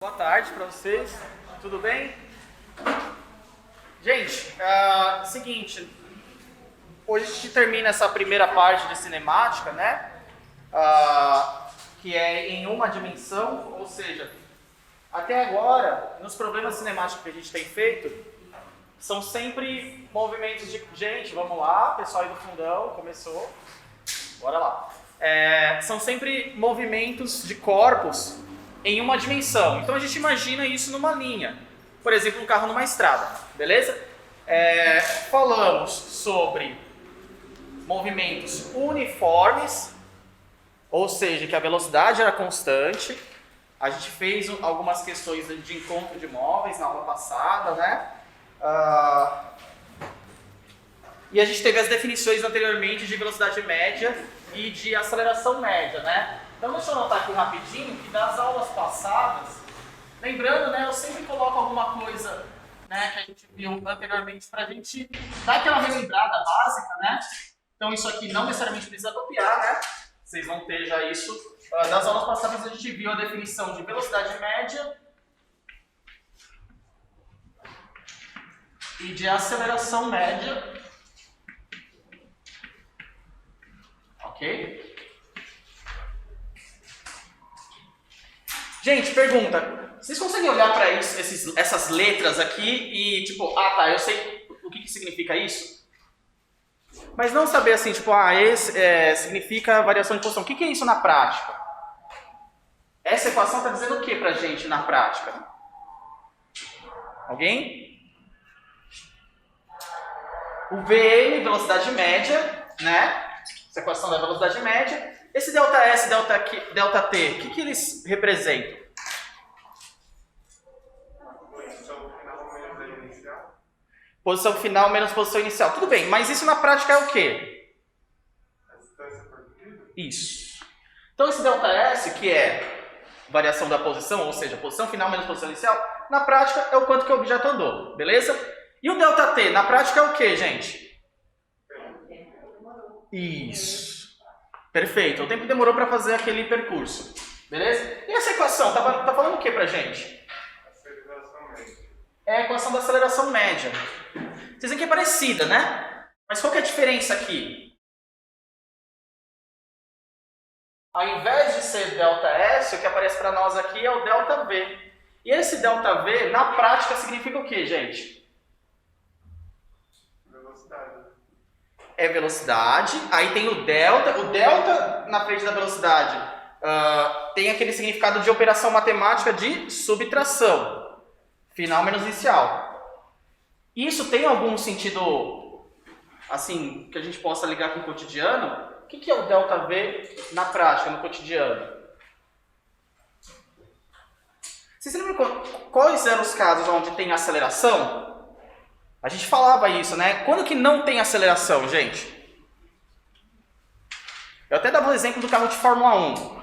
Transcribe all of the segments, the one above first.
Boa tarde para vocês, tudo bem? Gente, seguinte, hoje a gente termina essa primeira parte de cinemática, né? Que é em uma dimensão, ou seja, até agora, nos problemas cinemáticos que a gente tem feito, são sempre movimentos de... Gente, vamos lá, pessoal aí do fundão, começou, bora lá. São sempre movimentos de corpos em uma dimensão. Então a gente imagina isso numa linha. Por exemplo, um carro numa estrada, beleza? Falamos sobre movimentos uniformes, ou seja, que a velocidade era constante. A gente fez algumas questões de encontro de móveis na aula passada, né? E a gente teve as definições anteriormente de velocidade média e de aceleração média, né? Então deixa eu anotar aqui rapidinho que das aulas passadas, lembrando, né, eu sempre coloco alguma coisa, né, que a gente viu anteriormente para a gente dar aquela relembrada básica, né? Então isso aqui não necessariamente precisa copiar, né? Vocês vão ter já isso. Das aulas passadas a gente viu a definição de velocidade média e de aceleração média. Ok? Gente, pergunta, vocês conseguem olhar para essas letras aqui e tipo, tá, eu sei o que significa isso? Mas não saber assim, tipo, esse significa variação de posição. O que é isso na prática? Essa equação está dizendo o que pra gente na prática? Alguém? O Vm, velocidade média, né? Essa equação da velocidade média. Esse ΔS, ΔT, o que eles representam? Posição final menos posição inicial. Tudo bem, mas isso na prática é o quê? A distância percorrida? Isso. Então esse ΔS, que é variação da posição, ou seja, posição final menos posição inicial, na prática é o quanto que o objeto andou, beleza? E o ΔT, na prática é o quê, gente? Isso. Perfeito, o tempo demorou para fazer aquele percurso, beleza? E essa equação, tá falando o que pra gente? Aceleração média. É a equação da aceleração média. Vocês veem que é parecida, né? Mas qual que é a diferença aqui? Ao invés de ser ΔS, o que aparece para nós aqui é o ΔV. E esse ΔV, na prática, significa o que, gente? Velocidade. É velocidade, aí tem o delta na frente da velocidade tem aquele significado de operação matemática de subtração, final menos inicial. Isso tem algum sentido, assim, que a gente possa ligar com o cotidiano? O que é o ΔV na prática, no cotidiano? Vocês lembram quais eram os casos onde tem aceleração? A gente falava isso, né? Quando que não tem aceleração, gente? Eu até dava o exemplo do carro de Fórmula 1.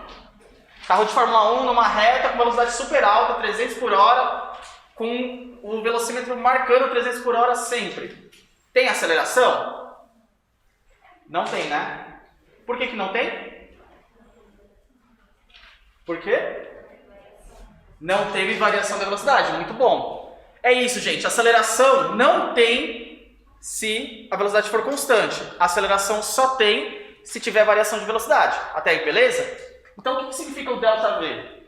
Carro de Fórmula 1 numa reta com velocidade super alta, 300 por hora, com o velocímetro marcando 300 por hora sempre. Tem aceleração? Não tem, né? Por que não tem? Por quê? Não teve variação da velocidade, muito bom. É isso, gente. A aceleração não tem se a velocidade for constante. A aceleração só tem se tiver variação de velocidade. Até aí, beleza? Então, o que significa o ΔV?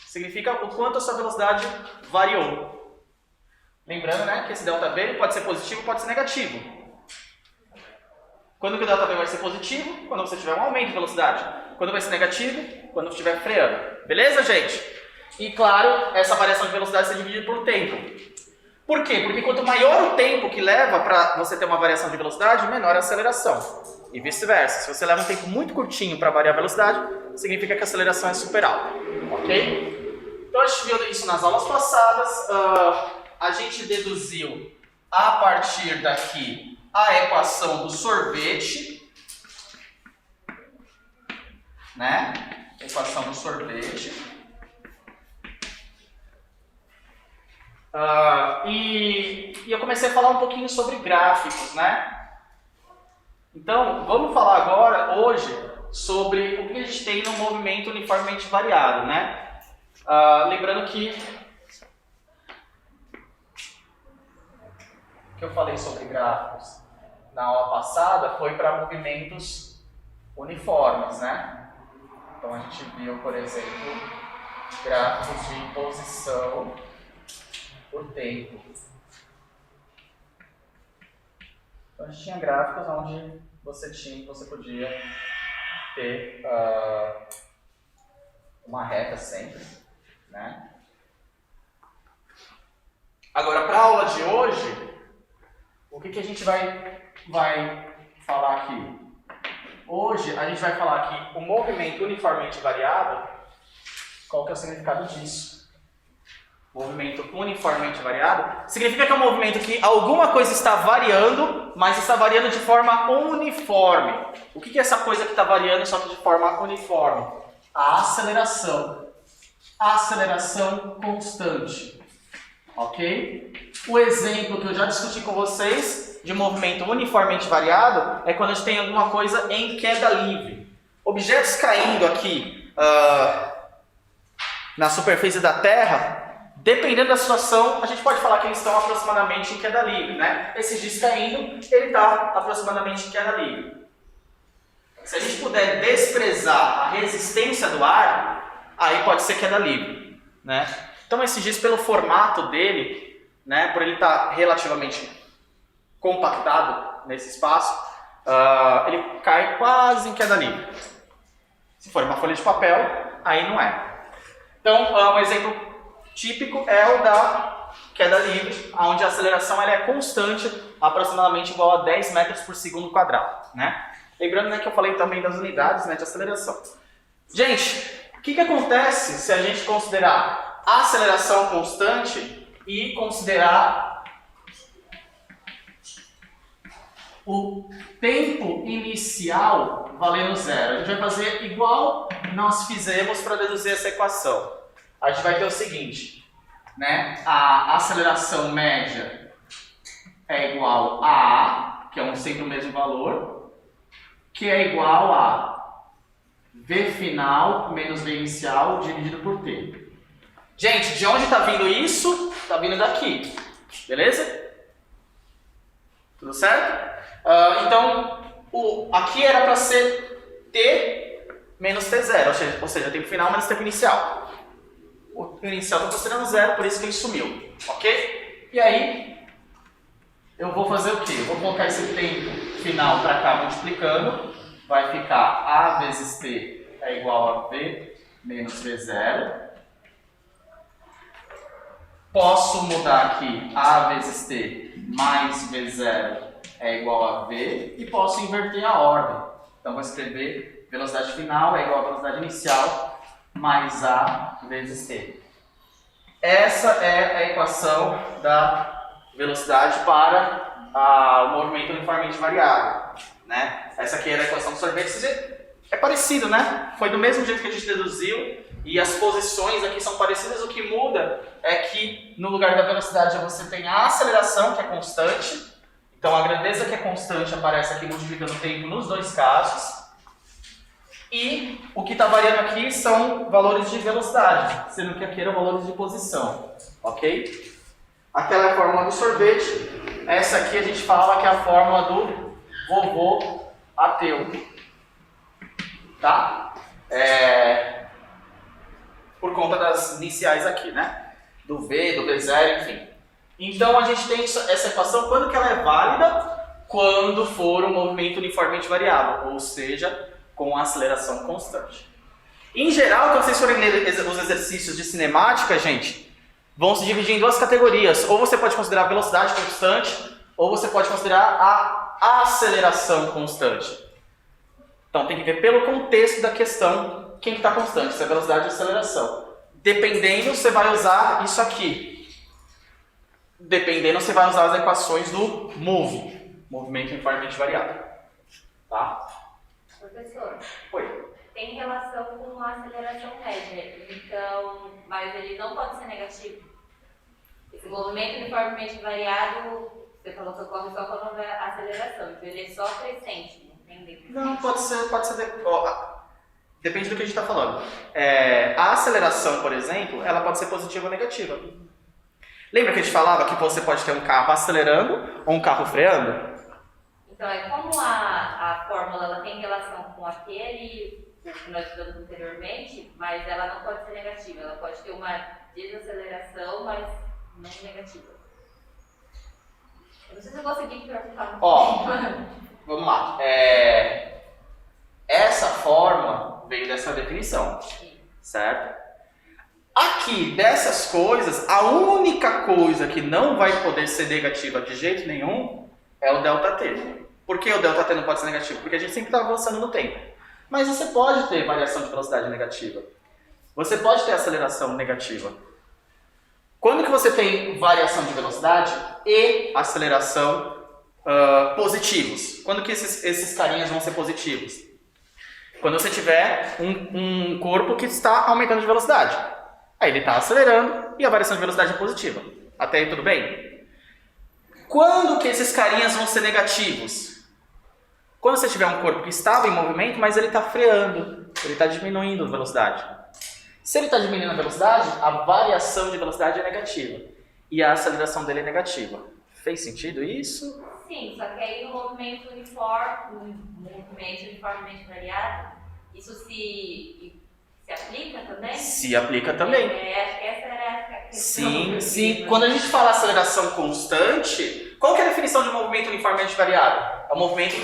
Significa o quanto a sua velocidade variou. Lembrando, né, que esse ΔV pode ser positivo, pode ser negativo. Quando que o ΔV vai ser positivo? Quando você tiver um aumento de velocidade. Quando vai ser negativo? Quando estiver freando. Beleza, gente? E claro, essa variação de velocidade é dividida por tempo. Por quê? Porque quanto maior o tempo que leva para você ter uma variação de velocidade, menor a aceleração. E vice-versa. Se você leva um tempo muito curtinho para variar a velocidade, significa que a aceleração é super alta. Ok? Então a gente viu isso nas aulas passadas. A gente deduziu a partir daqui a equação do sorvete. Né? Equação do sorvete. E eu comecei a falar um pouquinho sobre gráficos, né? Então, vamos falar agora, hoje, sobre o que a gente tem no movimento uniformemente variado, né? Lembrando que eu falei sobre gráficos na aula passada foi para movimentos uniformes, né? Então a gente viu, por exemplo, gráficos de posição por tempo. Então a gente tinha gráficos onde você podia ter uma reta sempre, né? Agora, para a aula de hoje, o que a gente vai falar aqui? Hoje a gente vai falar que o movimento uniformemente variado, qual que é o significado disso? Movimento uniformemente variado significa que é um movimento que alguma coisa está variando, mas está variando de forma uniforme. O que é essa coisa que está variando só que de forma uniforme? A aceleração. A aceleração constante. Ok? O exemplo que eu já discuti com vocês de movimento uniformemente variado é quando a gente tem alguma coisa em queda livre. Objetos caindo aqui na superfície da Terra, dependendo da situação, a gente pode falar que eles estão aproximadamente em queda livre, né? Esse disco caindo, ele está aproximadamente em queda livre. Se a gente puder desprezar a resistência do ar, aí pode ser queda livre, né? Então esse disco, pelo formato dele, né, por ele estar relativamente compactado nesse espaço, ele cai quase em queda livre. Se for uma folha de papel, aí não é. Então, um exemplo típico é o da queda livre, onde a aceleração ela é constante, aproximadamente igual a 10 metros por segundo quadrado, né? Lembrando, né, que eu falei também das unidades, né, de aceleração. Gente, o que acontece se a gente considerar a aceleração constante e considerar o tempo inicial valendo zero? A gente vai fazer igual nós fizemos para deduzir essa equação. A gente vai ter o seguinte, né? A aceleração média é igual a A, que é sempre o mesmo valor, que é igual a V final menos V inicial dividido por T. Gente, de onde está vindo isso? Está vindo daqui, beleza? Tudo certo? Então, aqui era para ser T menos T0, ou seja, tempo final menos tempo inicial. O inicial está considerando zero, por isso que ele sumiu, ok? E aí, eu vou fazer o quê? Eu vou colocar esse tempo final para cá multiplicando, vai ficar A vezes T é igual a V menos V0. Posso mudar aqui A vezes T mais V0 é igual a V e posso inverter a ordem. Então, vou escrever velocidade final é igual a velocidade inicial mais A vezes T. Essa é a equação da velocidade para o movimento uniformemente variável, né? Essa aqui era a equação do sorvete. É parecido, né? Foi do mesmo jeito que a gente deduziu e as posições aqui são parecidas. O que muda é que no lugar da velocidade você tem a aceleração, que é constante. Então a grandeza que é constante aparece aqui multiplicando o tempo nos dois casos. E o que está variando aqui são valores de velocidade, sendo que aqui eram valores de posição, ok? Aquela é a fórmula do sorvete, essa aqui a gente fala que é a fórmula do vovô ateu, tá? Por conta das iniciais aqui, né? Do V, do V0, enfim. Então a gente tem essa equação, quando que ela é válida? Quando for um movimento uniformemente variável, ou seja, com aceleração constante. Em geral, quando vocês forem ler os exercícios de cinemática, gente, vão se dividir em duas categorias. Ou você pode considerar a velocidade constante, ou você pode considerar a aceleração constante. Então tem que ver pelo contexto da questão quem está constante, se é velocidade ou aceleração. Dependendo, você vai usar isso aqui. Dependendo, você vai usar as equações do MOVE, movimento uniformemente variável. Tá? Professor, Oi. tem relação com a aceleração média, então, mas ele não pode ser negativo. Esse movimento uniformemente variado, você falou que ocorre só quando houver aceleração, então ele é só crescente, entendeu? Não, pode ser Depende do que a gente está falando. A aceleração, por exemplo, ela pode ser positiva ou negativa. Lembra que a gente falava que você pode ter um carro acelerando ou um carro freando? Então, é como a fórmula ela tem relação com aquele que nós estudamos anteriormente, mas ela não pode ser negativa. Ela pode ter uma desaceleração, mas não negativa. Eu não sei se eu consegui perguntar. Vamos lá. Essa fórmula veio dessa definição, certo? Aqui, dessas coisas, a única coisa que não vai poder ser negativa de jeito nenhum é o ΔT. Por que o ΔT não pode ser negativo? Porque a gente sempre está avançando no tempo. Mas você pode ter variação de velocidade negativa. Você pode ter aceleração negativa. Quando que você tem variação de velocidade e aceleração positivos? Quando que esses carinhas vão ser positivos? Quando você tiver um corpo que está aumentando de velocidade. Aí ele está acelerando e a variação de velocidade é positiva. Até aí tudo bem? Quando que esses carinhas vão ser negativos? Quando você tiver um corpo que estava em movimento, mas ele está freando, ele está diminuindo a velocidade. Se ele está diminuindo a velocidade, a variação de velocidade é negativa. E a aceleração dele é negativa. Fez sentido isso? Sim, só que aí no movimento uniformemente variado, isso se aplica também? Se aplica também. Acho que essa era a questão. Sim. Quando a gente fala aceleração constante, qual que é a definição de movimento uniformemente variado? É um movimento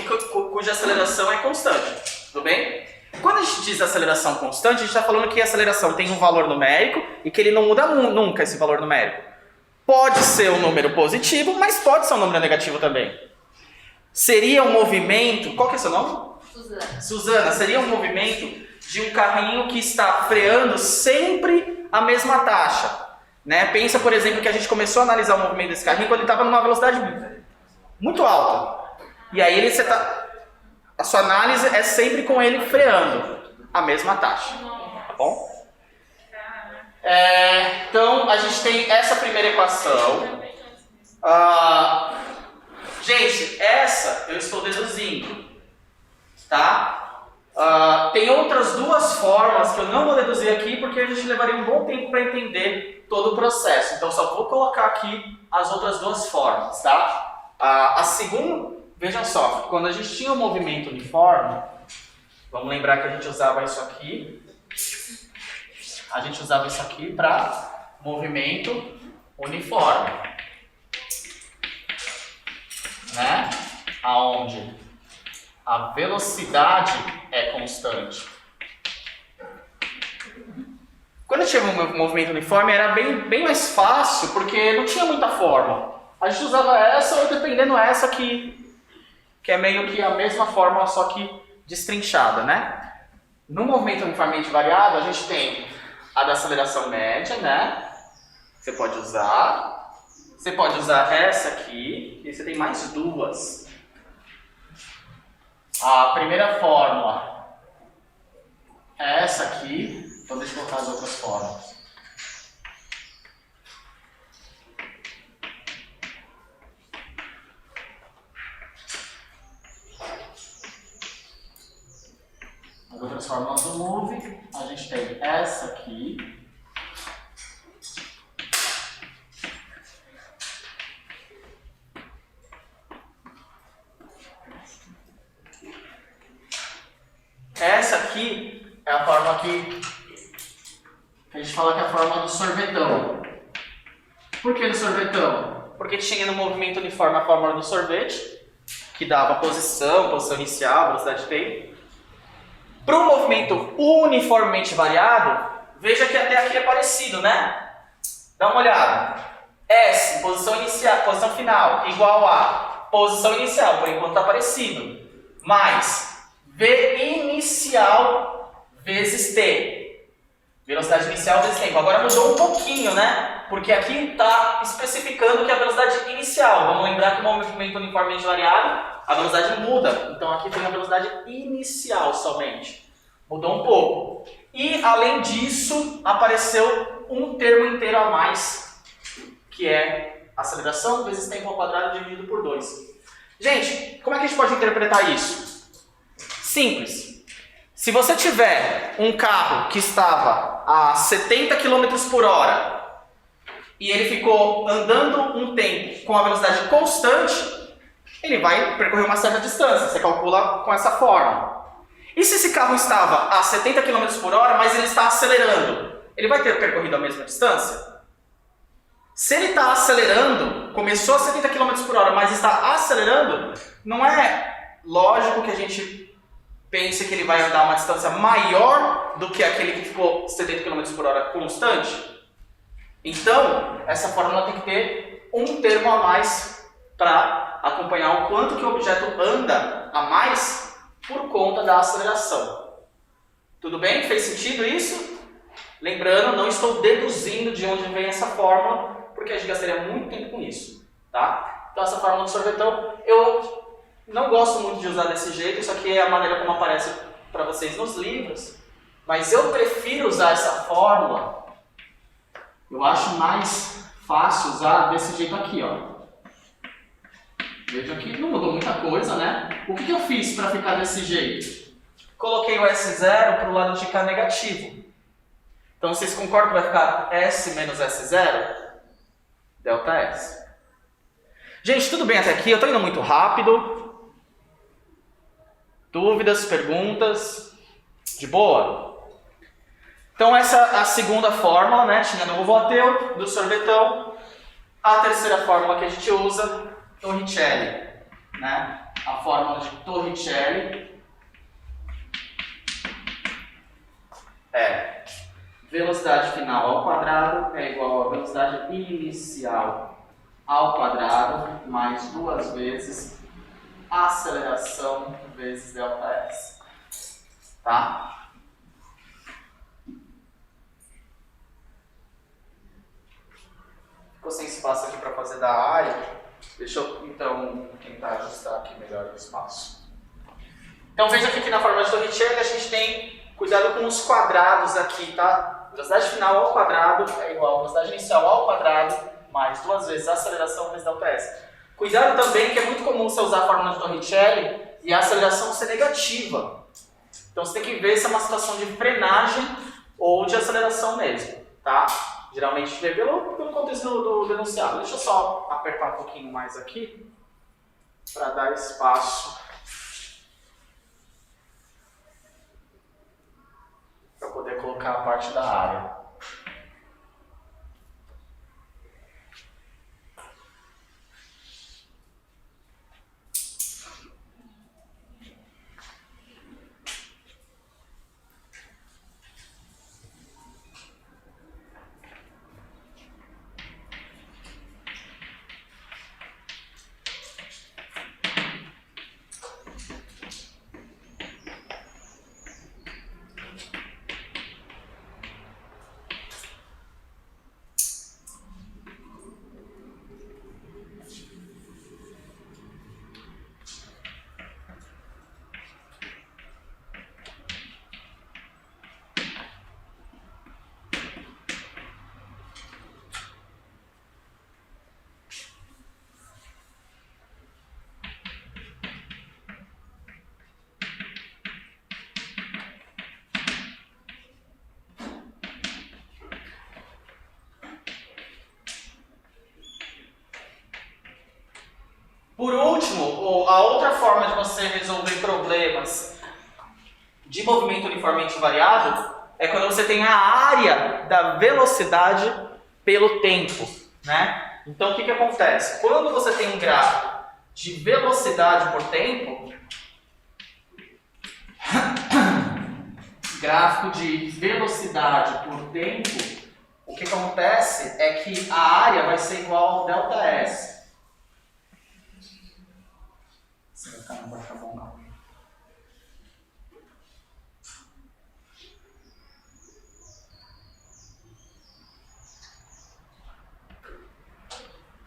cuja aceleração é constante. Tudo bem? Quando a gente diz aceleração constante, a gente está falando que a aceleração tem um valor numérico e que ele não muda nunca esse valor numérico. Pode ser um número positivo, mas pode ser um número negativo também. Seria um movimento... Qual que é seu nome? Suzana. Seria um movimento de um carrinho que está freando sempre a mesma taxa. Né? Pensa, por exemplo, que a gente começou a analisar o movimento desse carrinho quando ele estava numa velocidade muito alta. E aí a sua análise é sempre com ele freando a mesma taxa. Tá bom? Então, a gente tem essa primeira equação. Gente, essa eu estou deduzindo. Tá? Tem outras duas formas que eu não vou deduzir aqui porque a gente levaria um bom tempo para entender todo o processo. Então, só vou colocar aqui as outras duas formas. Tá? A segunda, vejam só, quando a gente tinha um movimento uniforme, vamos lembrar que a gente usava isso aqui. A gente usava isso aqui para movimento uniforme, né? Aonde a velocidade é constante. Quando tinha um movimento uniforme era bem mais fácil, porque não tinha muita forma. A gente usava essa ou dependendo essa aqui, que é meio que a mesma forma, só que destrinchada, né? No movimento uniformemente variado, a gente tem a da aceleração média, né? Você pode usar. Você pode usar essa aqui. E você tem mais duas. A primeira fórmula é essa aqui. Então deixa eu colocar as outras fórmulas. As outras fórmulas do Move, a gente tem essa aqui. Essa aqui é a forma que a gente fala que é a forma do sorvetão. Por que do sorvetão? Porque tinha no movimento uniforme a fórmula do sorvete, que dava posição inicial, velocidade de tempo. Para o movimento uniformemente variado, veja que até aqui é parecido, né? Dá uma olhada. S, posição inicial, posição final, igual a posição inicial, por enquanto está parecido. Mais V inicial vezes T. Velocidade inicial vezes tempo. Agora mudou um pouquinho, né? Porque aqui está especificando que é a velocidade inicial. Vamos lembrar que o movimento uniformemente variado, a velocidade muda. Então aqui tem a velocidade inicial somente. Mudou um pouco. E além disso, apareceu um termo inteiro a mais, que é aceleração vezes tempo ao quadrado dividido por 2. Gente, como é que a gente pode interpretar isso? Simples. Se você tiver um carro que estava a 70 km por hora e ele ficou andando um tempo com a velocidade constante, ele vai percorrer uma certa distância, você calcula com essa forma. E se esse carro estava a 70 km por hora, mas ele está acelerando, ele vai ter percorrido a mesma distância? Se ele está acelerando, começou a 70 km por hora, mas está acelerando, não é lógico que a gente pense que ele vai andar uma distância maior do que aquele que ficou 70 km por hora constante? Então, essa fórmula tem que ter um termo a mais para acompanhar o quanto que o objeto anda a mais por conta da aceleração. Tudo bem? Fez sentido isso? Lembrando, não estou deduzindo de onde vem essa fórmula, porque a gente gastaria muito tempo com isso, tá? Então essa fórmula do sorvetão, eu não gosto muito de usar desse jeito, isso aqui é a maneira como aparece para vocês nos livros, mas eu prefiro usar essa fórmula, eu acho mais fácil usar desse jeito aqui, ó. Veja aqui, não mudou muita coisa, né? O que eu fiz para ficar desse jeito? Coloquei o S0 para o lado de cá negativo. Então vocês concordam que vai ficar S menos S0? Delta S. Gente, tudo bem até aqui? Eu estou indo muito rápido. Dúvidas, perguntas? De boa? Então essa é a segunda fórmula, né? Tinha no Lavoisier, do sorvetão. A terceira fórmula que a gente usa, Torricelli, né? A fórmula de Torricelli é velocidade final ao quadrado é igual a velocidade inicial ao quadrado mais 2 vezes aceleração vezes delta S. Tá? Ficou sem espaço aqui para fazer da área. Deixa eu então tentar ajustar aqui melhor o espaço. Então veja que aqui na fórmula de Torricelli a gente tem cuidado com os quadrados aqui, tá? Velocidade final ao quadrado é igual a velocidade inicial ao quadrado mais 2 vezes a aceleração vezes delta S. Cuidado também que é muito comum você usar a fórmula de Torricelli e a aceleração ser negativa. Então você tem que ver se é uma situação de frenagem ou de aceleração mesmo, tá? Geralmente vê pelo contexto do enunciado. Deixa eu só apertar um pouquinho mais aqui para dar espaço para poder colocar a parte da área. Por último, a outra forma de você resolver problemas de movimento uniformemente variável é quando você tem a área da velocidade pelo tempo, né? Então o que acontece? Quando você tem um gráfico de velocidade por tempo, gráfico de velocidade por tempo, o que acontece é que a área vai ser igual ao delta S. Não vai ficar bom, não.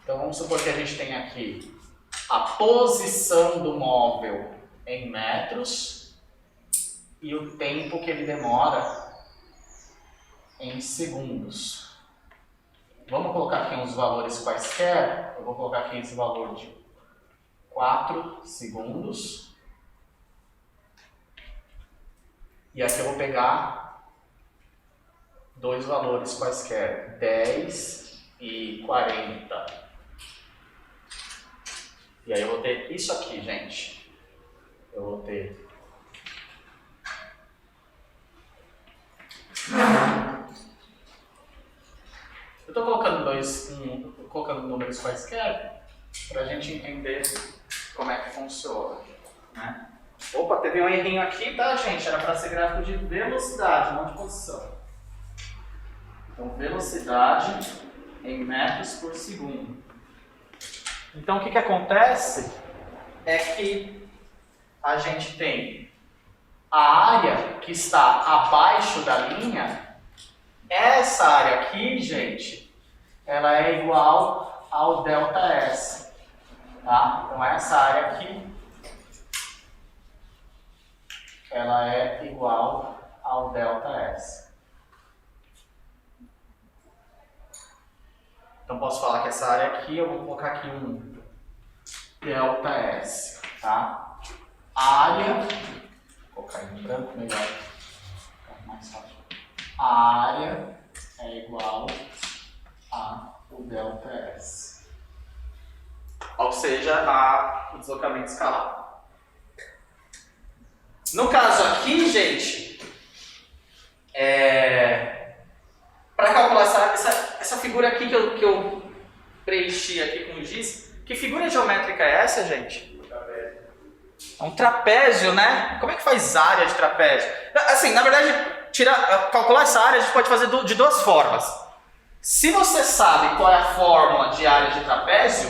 Então vamos supor que a gente tem aqui a posição do móvel em metros e o tempo que ele demora em segundos. Vamos colocar aqui uns valores quaisquer. Eu vou colocar aqui esse valor de 4 segundos. E aqui eu vou pegar dois valores quaisquer, 10 e 40. E aí eu vou ter isso aqui, gente. Eu vou ter eu estou colocando números quaisquer para a gente entender como é que funciona, né? Opa, teve um errinho aqui, tá, gente? Era para ser gráfico de velocidade, não de posição. Então, velocidade em metros por segundo. Então, o que acontece é que a gente tem a área que está abaixo da linha. Essa área aqui, gente, ela é igual ao ΔS, tá? Então, essa área aqui, ela é igual ao ΔS. Então, posso falar que essa área aqui, eu vou colocar aqui um ΔS, tá? Área, vou colocar em branco melhor, fica mais fácil. A área é igual a o ΔS, ou seja, o deslocamento escalar. No caso aqui, gente, para calcular essa figura aqui que eu preenchi aqui com giz, que figura geométrica é essa, gente? É um trapézio, né? Como é que faz área de trapézio? Assim, na verdade, calcular essa área a gente pode fazer de duas formas. Se você sabe qual é a fórmula de área de trapézio,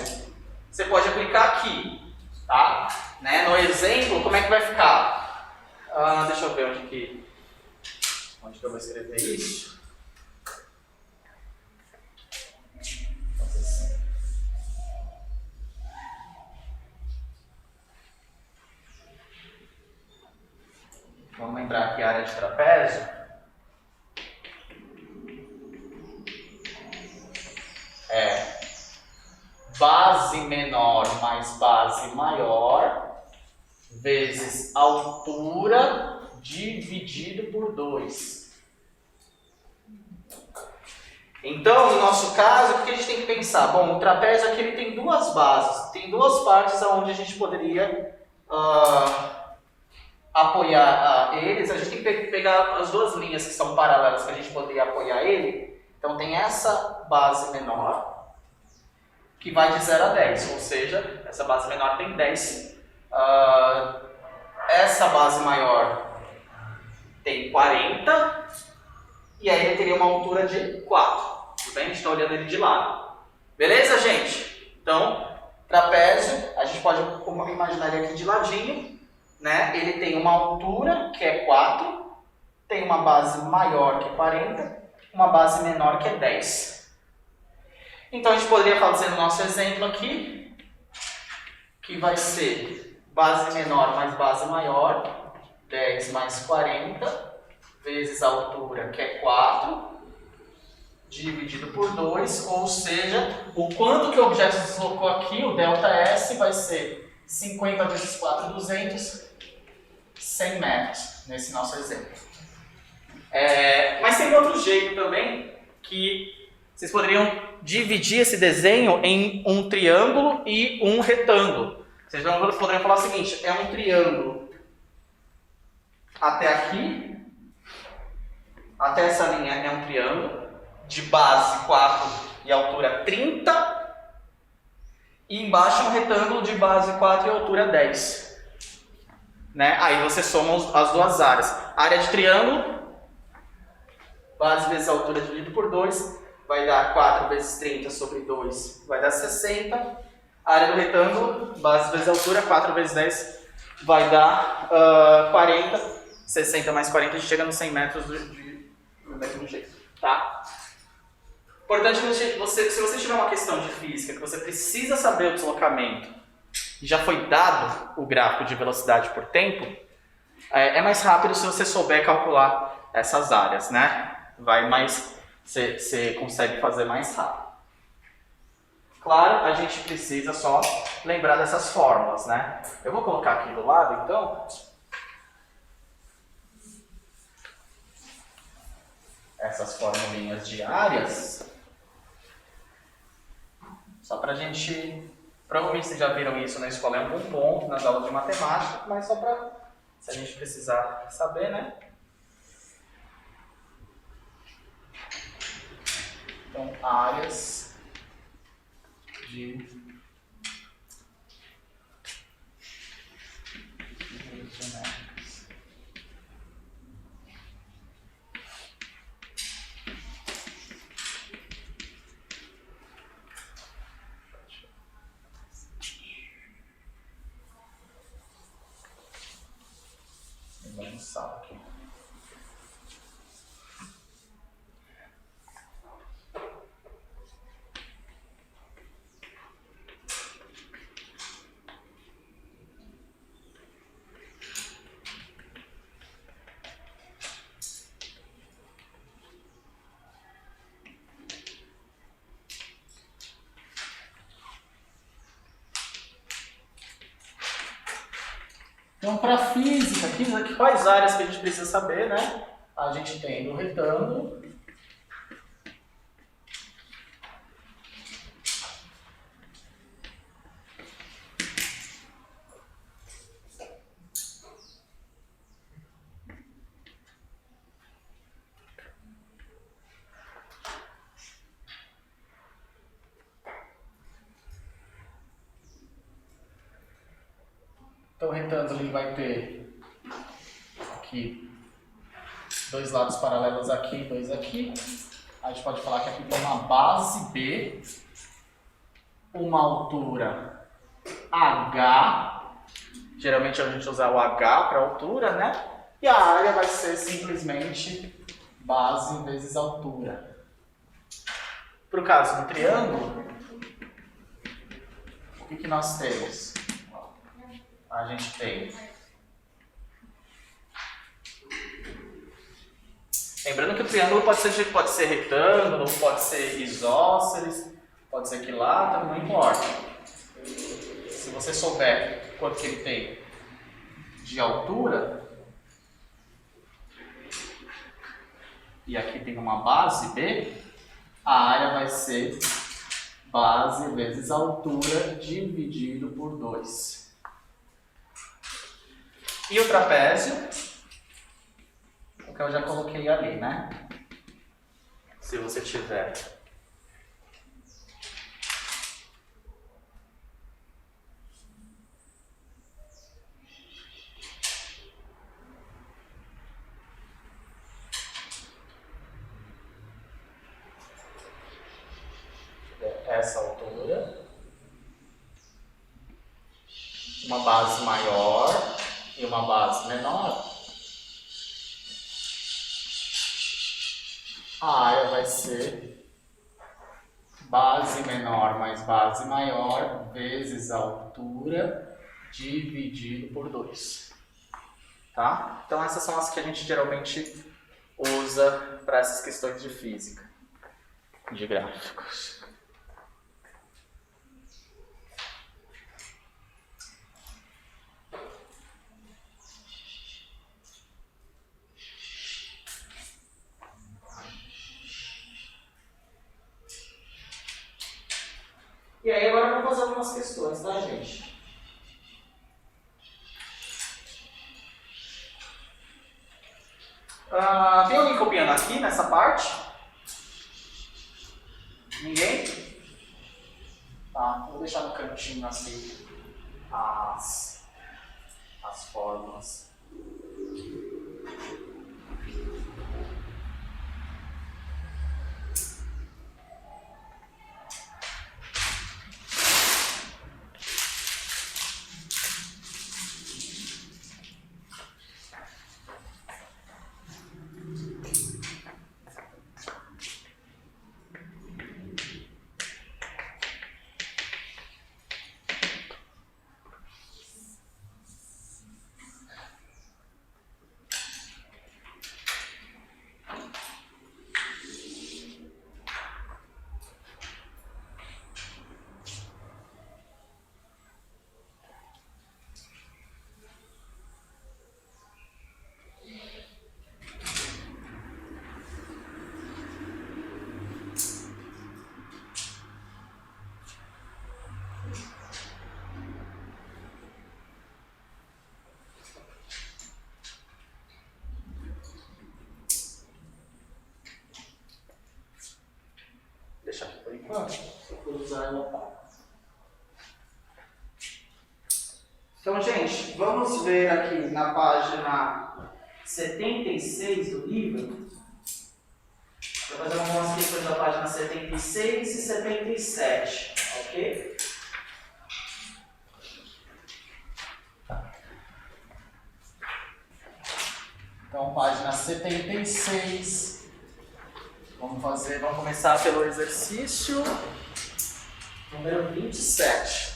você pode aplicar aqui, tá? Né? No exemplo, como é que vai ficar? Deixa eu ver onde que eu vou escrever isso. Vamos lembrar aqui a área de trapézio. É base menor mais base maior vezes altura dividido por 2. Então, no nosso caso, o que a gente tem que pensar? Bom, o trapézio aqui ele tem duas bases, tem duas partes onde a gente poderia apoiar eles. A gente tem que pegar as duas linhas que são paralelas para a gente poder apoiar ele. Então tem essa base menor que vai de 0 a 10, ou seja, essa base menor tem 10. Essa base maior tem 40 e aí ele teria uma altura de 4. Tudo bem? A gente está olhando ele de lado. Beleza, gente? Então, trapézio, a gente pode imaginar ele aqui de ladinho, né? Ele tem uma altura que é 4, tem uma base maior que é 40, uma base menor que é 10. Então a gente poderia fazer no nosso exemplo aqui, que vai ser base menor mais base maior, 10 mais 40, vezes a altura que é 4, dividido por 2, ou seja, o quanto que o objeto se deslocou aqui, o ΔS, vai ser 50 vezes 4, 200, 100 metros, nesse nosso exemplo. Mas tem outro jeito também, que vocês poderiam dividir esse desenho em um triângulo e um retângulo. Vocês poderiam falar o seguinte, é um triângulo até aqui, até essa linha é um triângulo, de base 4 e altura 30, e embaixo é um retângulo de base 4 e altura 10. Né? Aí você soma as duas áreas. Área de triângulo, base vezes altura dividido por 2, vai dar 4 vezes 30 sobre 2, vai dar 60. Área do retângulo, base vezes altura, 4 vezes 10, vai dar 40. 60 mais 40, a gente chega nos 100 metros do mesmo jeito, tá? Importante, se você tiver uma questão de física, que você precisa saber o deslocamento, e já foi dado o gráfico de velocidade por tempo, é mais rápido se você souber calcular essas áreas, né? Você consegue fazer mais rápido. Claro, a gente precisa só lembrar dessas fórmulas, né? Eu vou colocar aqui do lado, então. essas formulinhas de áreas, só para a gente, provavelmente vocês já viram isso na escola em algum ponto, nas aulas de matemática, mas só para, se a gente precisar saber, né? Então, áreas de genéricas. Vamos sal aqui. Então, para física, quais áreas que a gente precisa saber, né? A gente tem do retângulo, então o retângulo ele vai ter aqui dois lados paralelos aqui e dois aqui. A gente pode falar que aqui tem uma base B, uma altura H, geralmente a gente usa o H para altura, né? E a área vai ser simplesmente base vezes altura. Para o caso do triângulo, o que nós temos? A gente tem. Lembrando que o triângulo pode ser retângulo, pode ser isósceles, pode ser quilátero, não importa. Se você souber quanto que ele tem de altura, e aqui tem uma base B, a área vai ser base vezes altura dividido por 2. E o trapézio, o que eu já coloquei ali, né? Se você tiver essa altura, uma base maior e uma base menor, a área vai ser base menor mais base maior vezes a altura dividido por 2. Tá? Então essas são as que a gente geralmente usa para essas questões de física, de gráficos. E aí agora eu vou fazer algumas questões, tá, gente? Tem alguém copiando aqui nessa parte? Ninguém? Tá, vou deixar no cantinho assim as fórmulas. enquanto. Se eu for usar, eu apago. Então, gente, vamos ver aqui na página 76 do livro. Vou fazer algumas questões da página 76 e 77, ok? Então, página 76. Vamos começar pelo exercício número 27.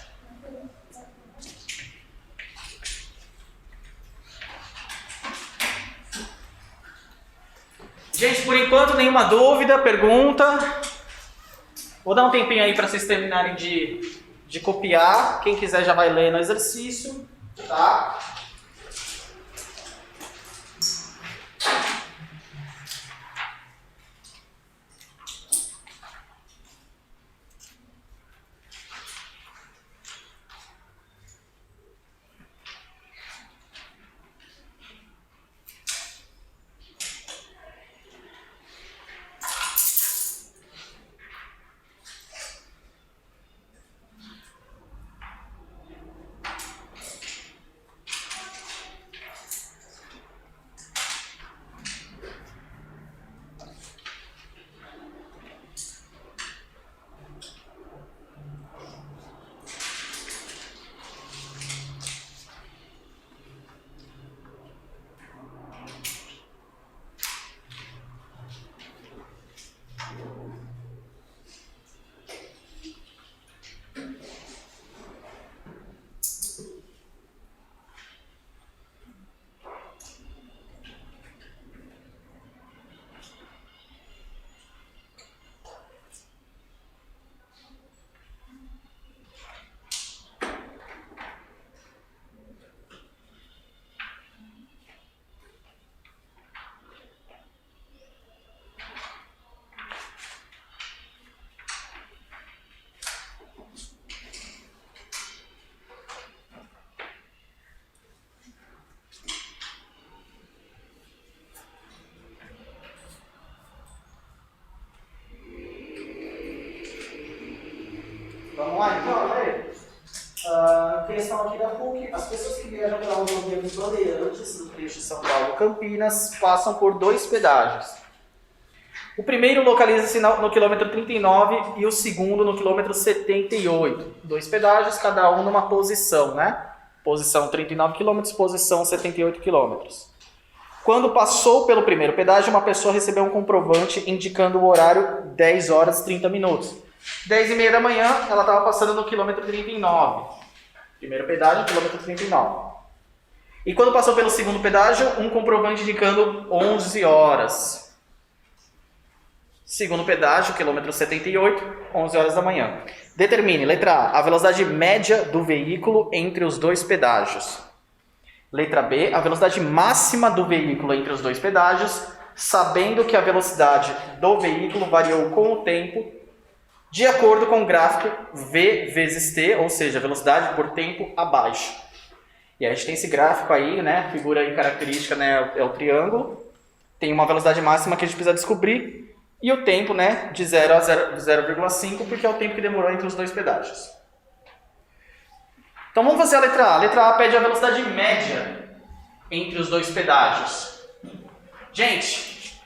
Gente, por enquanto, nenhuma dúvida, pergunta. Vou dar um tempinho aí para vocês terminarem de copiar. Quem quiser já vai ler no exercício, tá? Vamos lá, então, questão aqui da PUC. As pessoas que viajam para os governos bandeirantes no trecho São Paulo-Campinas passam por 2 pedágios. O primeiro localiza-se no quilômetro 39 e o segundo no quilômetro 78. 2 pedágios, cada um numa posição, né? Posição 39 km, posição 78 km. Quando passou pelo primeiro pedágio, uma pessoa recebeu um comprovante indicando o horário 10 horas e 30 minutos. 10h30 da manhã, ela estava passando no quilômetro 39. Primeiro pedágio, quilômetro 39. E quando passou pelo segundo pedágio, um comprovante indicando 11 horas. Segundo pedágio, quilômetro 78, 11 horas da manhã. Determine, letra A, a velocidade média do veículo entre os 2 pedágios. Letra B, a velocidade máxima do veículo entre os 2 pedágios, sabendo que a velocidade do veículo variou com o tempo, de acordo com o gráfico V vezes T, ou seja, velocidade por tempo abaixo. E a gente tem esse gráfico aí, né? Figura aí característica, né? É o triângulo. Tem uma velocidade máxima que a gente precisa descobrir. E o tempo, né? De 0 a 0,5, porque é o tempo que demorou entre os 2 pedágios. Então vamos fazer a letra A. A letra A pede a velocidade média entre os 2 pedágios. Gente,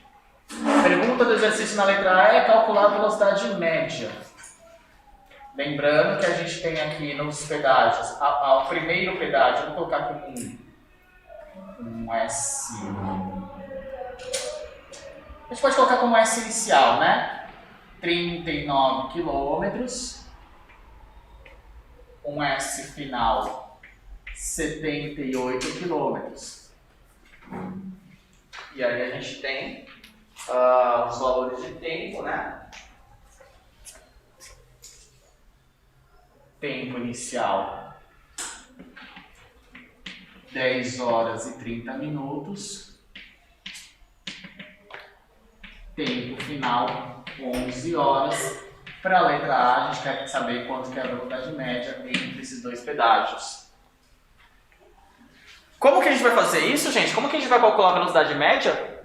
a pergunta do exercício na letra A é calcular a velocidade média. Lembrando que a gente tem aqui nos pedágios, o primeiro pedágio, eu vou colocar aqui um S. A gente pode colocar como S inicial, né? 39 quilômetros. Um S final, 78 quilômetros. E aí a gente tem os valores de tempo, né? Tempo inicial, 10 horas e 30 minutos. Tempo final, 11 horas. Para a letra A, a gente quer saber quanto que é a velocidade média entre esses 2 pedágios. Como que a gente vai fazer isso, gente? Como que a gente vai calcular a velocidade média?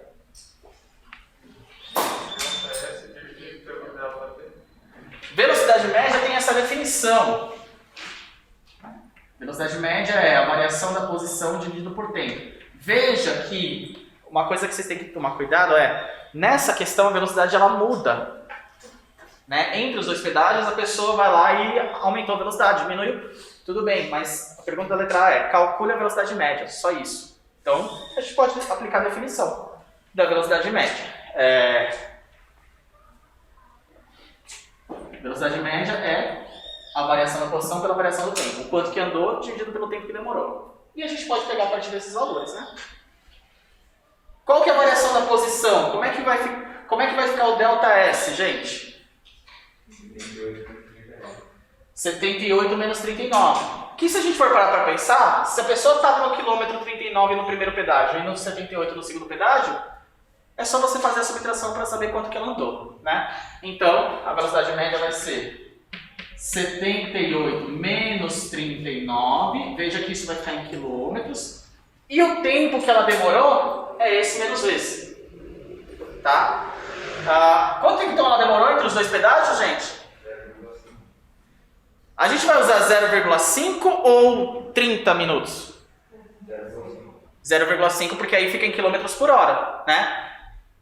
velocidade média tem essa definição. Velocidade média é a variação da posição dividido por tempo. Veja que uma coisa que vocês têm que tomar cuidado é, nessa questão a velocidade ela muda. Né? Entre os dois pedágios a pessoa vai lá e aumentou a velocidade, diminuiu, tudo bem, mas a pergunta da letra A é, calcule a velocidade média, só isso. Então, a gente pode aplicar a definição da velocidade média. Velocidade média é a variação da posição pela variação do tempo. O quanto que andou dividido pelo tempo que demorou. E a gente pode pegar a partir desses valores, né? Qual que é a variação da posição? Como é que vai ficar o ΔS, gente? 78 menos 39. Que se a gente for parar para pensar, se a pessoa estava no quilômetro 39 no primeiro pedágio e no 78 no segundo pedágio, é só você fazer a subtração para saber quanto que ela andou, né? Então, a velocidade média vai ser 78 menos 39, veja que isso vai ficar em quilômetros, e o tempo que ela demorou é esse menos esse, tá? Quanto tempo então ela demorou entre os dois pedágios, gente? A gente vai usar 0,5 ou 30 minutos? 0,5 porque aí fica em quilômetros por hora, né?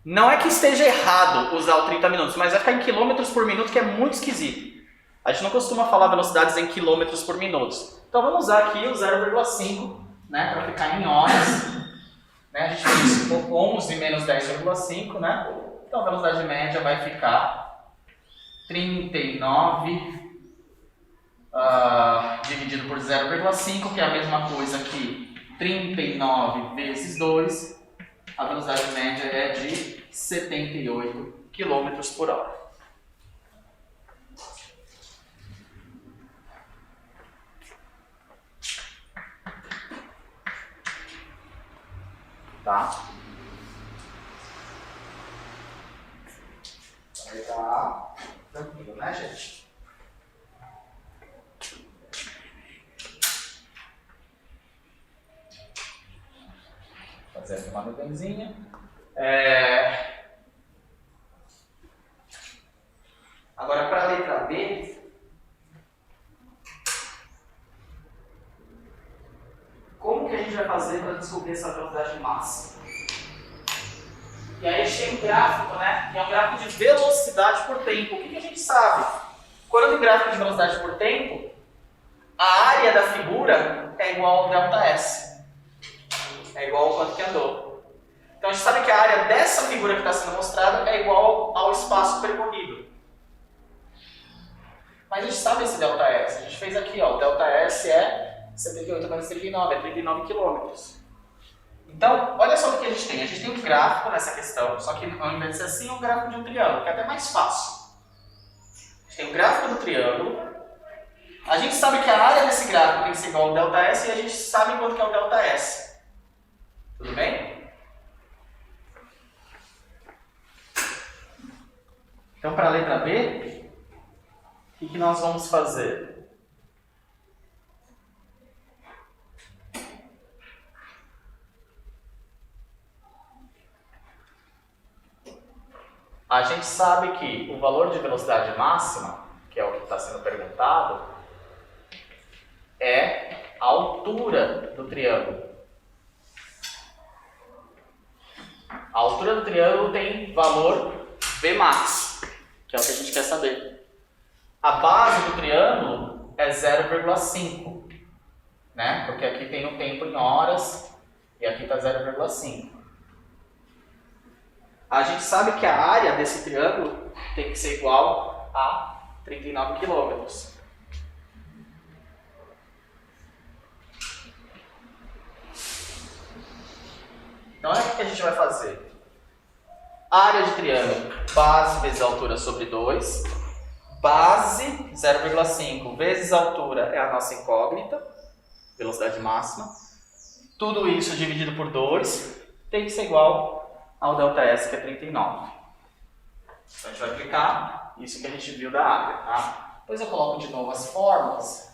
Não é que esteja errado usar o 30 minutos, mas vai ficar em quilômetros por minuto, que é muito esquisito. A gente não costuma falar velocidades em quilômetros por minuto. Então vamos usar aqui o 0,5, né, para ficar em horas. Né? A gente fez 11 menos 10,5, né? Então a velocidade média vai ficar 39 dividido por 0,5, que é a mesma coisa que 39 vezes 2. A velocidade média é de 78 km por hora. Tá? Vai dar tranquilo, né, gente? Fazer aqui uma nuvenzinha. Agora, para a letra B, como que a gente vai fazer para descobrir essa velocidade máxima? E aí a gente tem um gráfico, né? Que é um gráfico de velocidade por tempo. O que a gente sabe? Quando tem gráfico de velocidade por tempo, a área da figura é igual ao ΔS. É igual ao quanto que andou. Então a gente sabe que a área dessa figura que está sendo mostrada é igual ao espaço percorrido. Mas a gente sabe esse ΔS. A gente fez aqui, ó, o ΔS é 78 menos 39, é 39 quilômetros. Então, olha só o que a gente tem. A gente tem um gráfico nessa questão, só que ao invés de ser assim, é um gráfico de um triângulo, que é até mais fácil. A gente tem um gráfico do triângulo. A gente sabe que a área desse gráfico tem que ser igual ao ΔS e a gente sabe quanto que é o ΔS. Tudo bem? Então, para a letra B, o que nós vamos fazer? A gente sabe que o valor de velocidade máxima, que é o que está sendo perguntado, é a altura do triângulo. A altura do triângulo tem valor Vmax, que é o que a gente quer saber. A base do triângulo é 0,5, né? Porque aqui tem o tempo em horas e aqui está 0,5. A gente sabe que a área desse triângulo tem que ser igual a 39 quilômetros. Então, olha o que a gente vai fazer. Área de triângulo, base vezes altura sobre 2. Base, 0,5 vezes altura é a nossa incógnita, velocidade máxima. Tudo isso dividido por 2 tem que ser igual ao ΔS, que é 39. Então a gente vai aplicar isso que a gente viu da área, tá? Depois eu coloco de novo as fórmulas.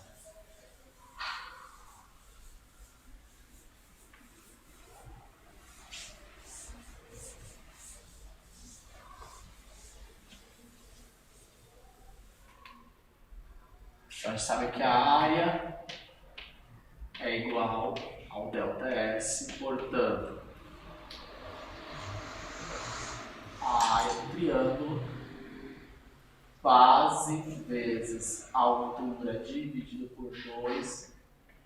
Então a gente sabe que a área é igual ao ΔS, portanto, a área do triângulo, base vezes altura dividido por 2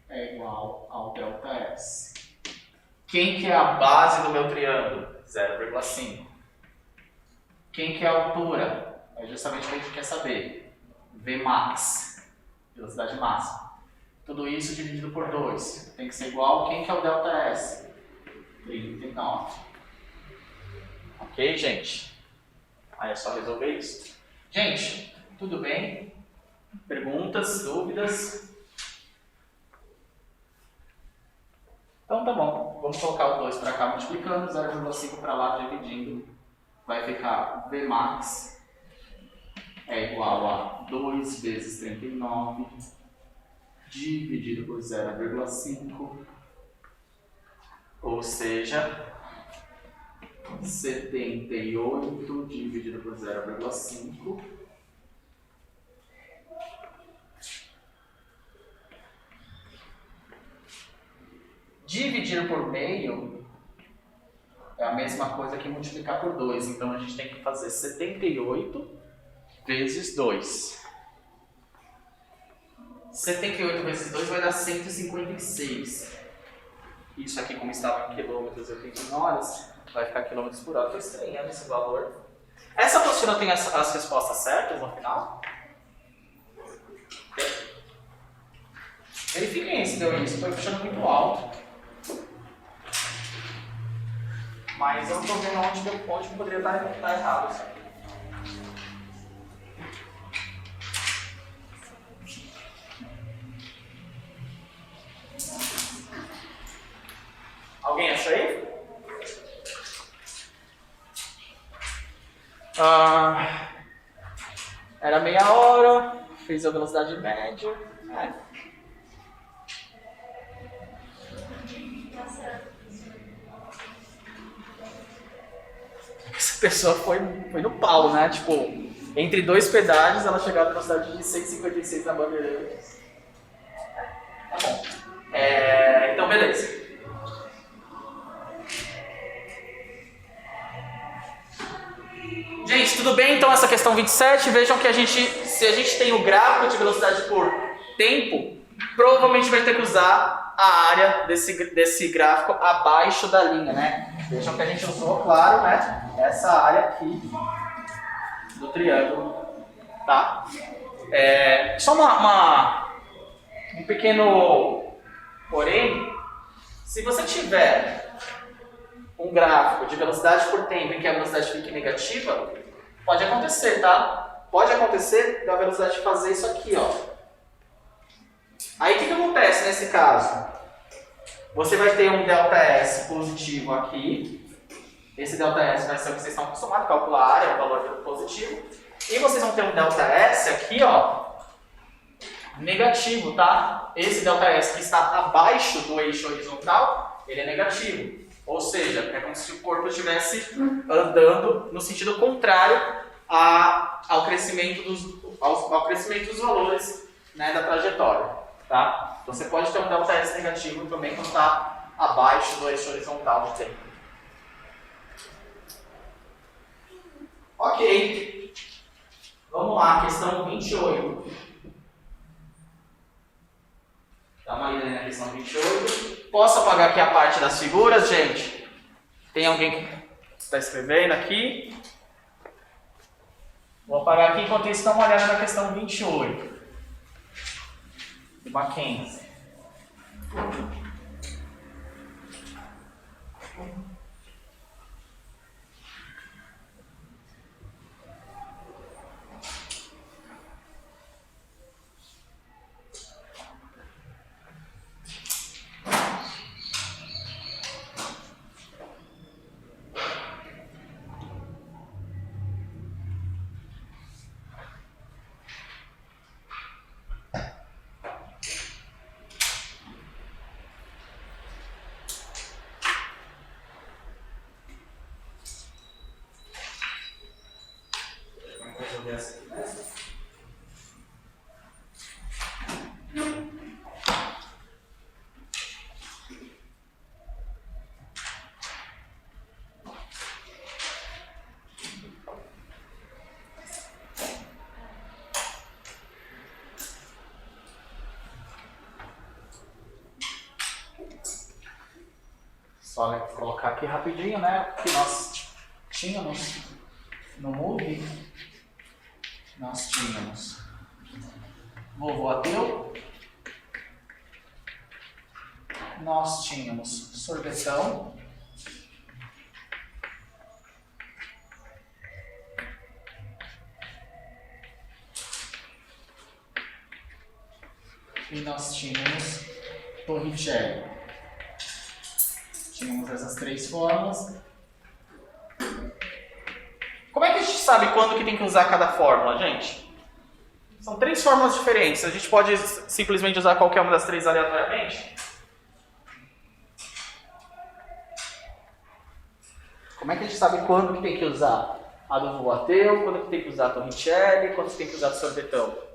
é igual ao ΔS. Quem que é a base do meu triângulo? 0,5. Quem que é a altura? É justamente o que a gente quer saber. Vmax, velocidade máxima. Tudo isso dividido por 2 tem que ser igual. Quem que é o ΔS? 39. Ok, gente? Aí é só resolver isso. Gente, tudo bem? Perguntas, dúvidas? Então tá bom. Vamos colocar o 2 para cá multiplicando, 0,5 para lá dividindo. Vai ficar Vmax é igual a 2 vezes 39 dividido por 0,5, ou seja, 78 dividido por 0,5 dividir por meio é a mesma coisa que multiplicar por 2, então a gente tem que fazer 78 vezes 2. 78 vezes 2 vai dar 156. Isso aqui, como estava em quilômetros, eu tenho em horas, vai ficar quilômetros por hora. Estou estranhando esse valor. Essa apostila tem as respostas certas no final? Verifiquem se deu isso, estou puxando muito alto. Mas eu não estou vendo onde poderia estar errado. Sabe? Alguém achou aí? Era meia hora, fiz a velocidade média. Essa pessoa foi no pau, né? Tipo, entre 2 pedágios ela chegou à velocidade de 156 na Bandeirantes. Tá bom. Então, beleza. Gente, tudo bem? Então, essa questão 27, vejam que se a gente tem o gráfico de velocidade por tempo, provavelmente vai ter que usar a área desse gráfico abaixo da linha, né? Vejam que a gente usou, claro, né? Essa área aqui do triângulo, tá? Só um pequeno porém, se você tiver um gráfico de velocidade por tempo em que a velocidade fique negativa, pode acontecer, tá? Pode acontecer da velocidade fazer isso aqui, ó. Aí o que acontece nesse caso? Você vai ter um ΔS positivo aqui. Esse ΔS vai ser o que vocês estão acostumados a calcular a área, o valor positivo. E vocês vão ter um ΔS aqui, ó, negativo, tá? Esse ΔS que está abaixo do eixo horizontal, ele é negativo. Ou seja, é como se o corpo estivesse andando no sentido contrário ao crescimento dos valores, né, da trajetória. Tá? Então você pode ter um ΔS negativo também quando está abaixo do eixo horizontal de tempo. Ok. Vamos lá, questão 28. Dá uma lida aí na questão 28. Posso apagar aqui a parte das figuras, gente? Tem alguém que está escrevendo aqui? Vou apagar aqui enquanto isso dá uma olhada na questão 28. De Mackenzie. Só colocar aqui rapidinho, né? O que nós tínhamos no Move. Nós tínhamos vovô ateu. Nós tínhamos sorvetão. E nós tínhamos Torricelli. Tínhamos essas três fórmulas. Como é que a gente sabe quando que tem que usar cada fórmula, gente? São três fórmulas diferentes. A gente pode simplesmente usar qualquer uma das três aleatoriamente? Como é que a gente sabe quando que tem que usar a do vovô ateu, quando que tem que usar a Torricelli, quando que tem que usar a sorvetão?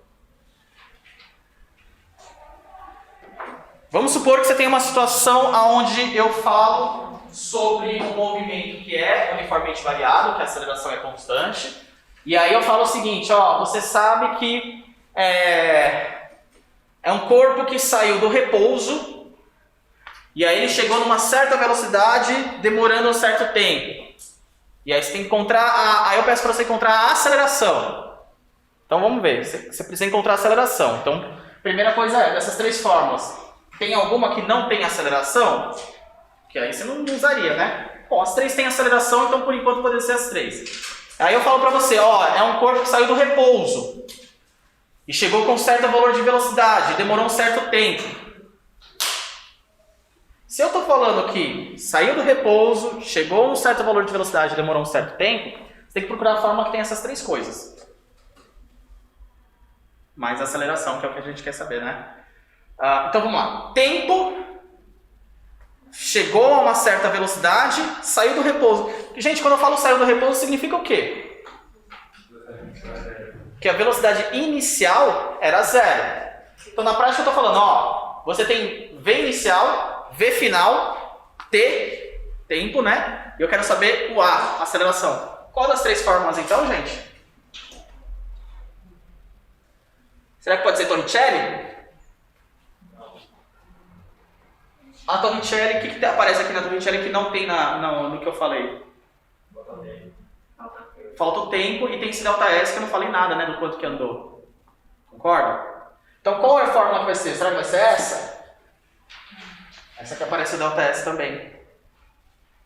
Vamos supor que você tem uma situação onde eu falo sobre um movimento que é uniformemente variado, que a aceleração é constante. E aí eu falo o seguinte, ó, você sabe que é um corpo que saiu do repouso e aí ele chegou numa certa velocidade demorando um certo tempo. E aí você tem que encontrar, aí eu peço para você encontrar a aceleração. Então vamos ver, você precisa encontrar a aceleração. Então, primeira coisa é, dessas três fórmulas, tem alguma que não tem aceleração? Que aí você não usaria, né? Bom, as três têm aceleração, então por enquanto podem ser as três. Aí eu falo pra você, ó, é um corpo que saiu do repouso e chegou com um certo valor de velocidade, demorou um certo tempo. Se eu tô falando que saiu do repouso, chegou a um certo valor de velocidade, demorou um certo tempo, você tem que procurar a fórmula que tem essas três coisas. Mais aceleração, que é o que a gente quer saber, né? Então vamos lá. Tempo, chegou a uma certa velocidade, saiu do repouso. Gente, quando eu falo saiu do repouso, significa o quê? Que a velocidade inicial era zero. Então na prática eu estou falando, ó, você tem V inicial, V final, T, tempo, né? E eu quero saber o A, aceleração. Qual das três fórmulas então, gente? Será que pode ser Torricelli? A Torricelli, o que aparece aqui na Torricelli que não tem no que eu falei? Falta o tempo e tem esse delta S que eu não falei nada, né, do quanto que andou. Concorda? Então qual é a fórmula que vai ser? Será que vai ser essa? Essa que aparece o delta S também.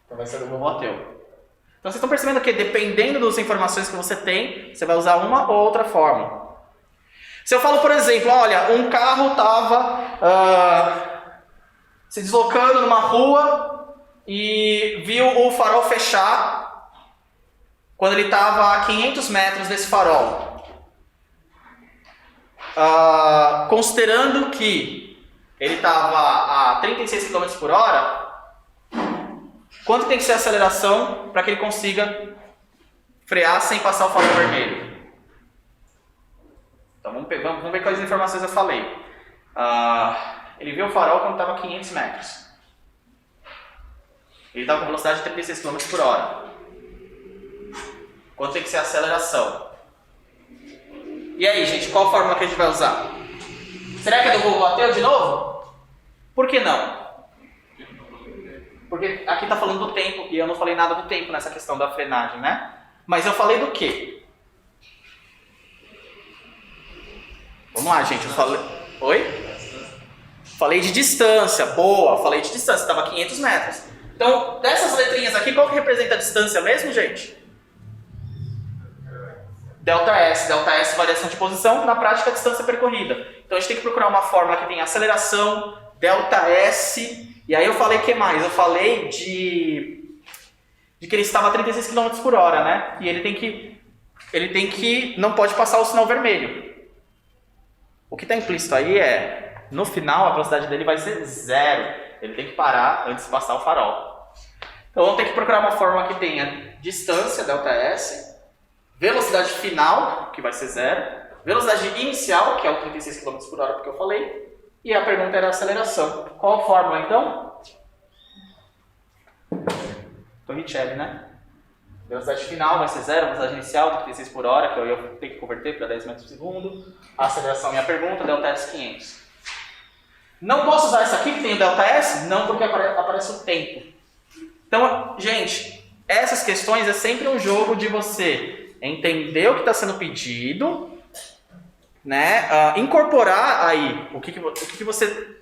Então vai ser do vovô ateu. Então vocês estão percebendo que dependendo das informações que você tem, você vai usar uma ou outra fórmula. Se eu falo, por exemplo, olha, um carro estava se deslocando numa rua e viu o farol fechar quando ele estava a 500 metros desse farol. Considerando que ele estava a 36 km por hora, quanto tem que ser a aceleração para que ele consiga frear sem passar o farol vermelho? Então vamos ver quais informações eu falei. Ele viu o farol quando estava a 500 metros. Ele estava com velocidade de 36 km por hora. Quanto tem que ser a aceleração? E aí, gente, qual fórmula que a gente vai usar? Será que é do vovô ateu de novo? Por que não? Porque aqui está falando do tempo e eu não falei nada do tempo nessa questão da frenagem, né? Mas eu falei do quê? Vamos lá, gente. Eu falei... Oi? Falei de distância. Boa, falei de distância. Estava a 500 metros. Então, dessas letrinhas aqui, qual que representa a distância mesmo, gente? Delta S. Delta S, variação de posição. Na prática, a distância percorrida. Então, a gente tem que procurar uma fórmula que tenha aceleração, delta S... E aí eu falei o que mais? Eu falei de que ele estava a 36 km por hora, né? E ele tem que não pode passar o sinal vermelho. O que está implícito aí é, no final a velocidade dele vai ser zero. Ele tem que parar antes de passar o farol. Então vamos ter que procurar uma fórmula que tenha distância, delta S, velocidade final, que vai ser zero, velocidade inicial, que é o 36 km por hora porque eu falei, e a pergunta era a aceleração. Qual a fórmula, então? Torricelli, né? Velocidade final vai ser zero, velocidade inicial, 36 por hora, que eu ia ter que converter para 10 metros por segundo. A aceleração, minha pergunta, delta S 500. Não posso usar essa aqui, que tem o delta S? Não, porque aparece o tempo. Então, gente, essas questões é sempre um jogo de você entender o que está sendo pedido, né? Incorporar aí o que você...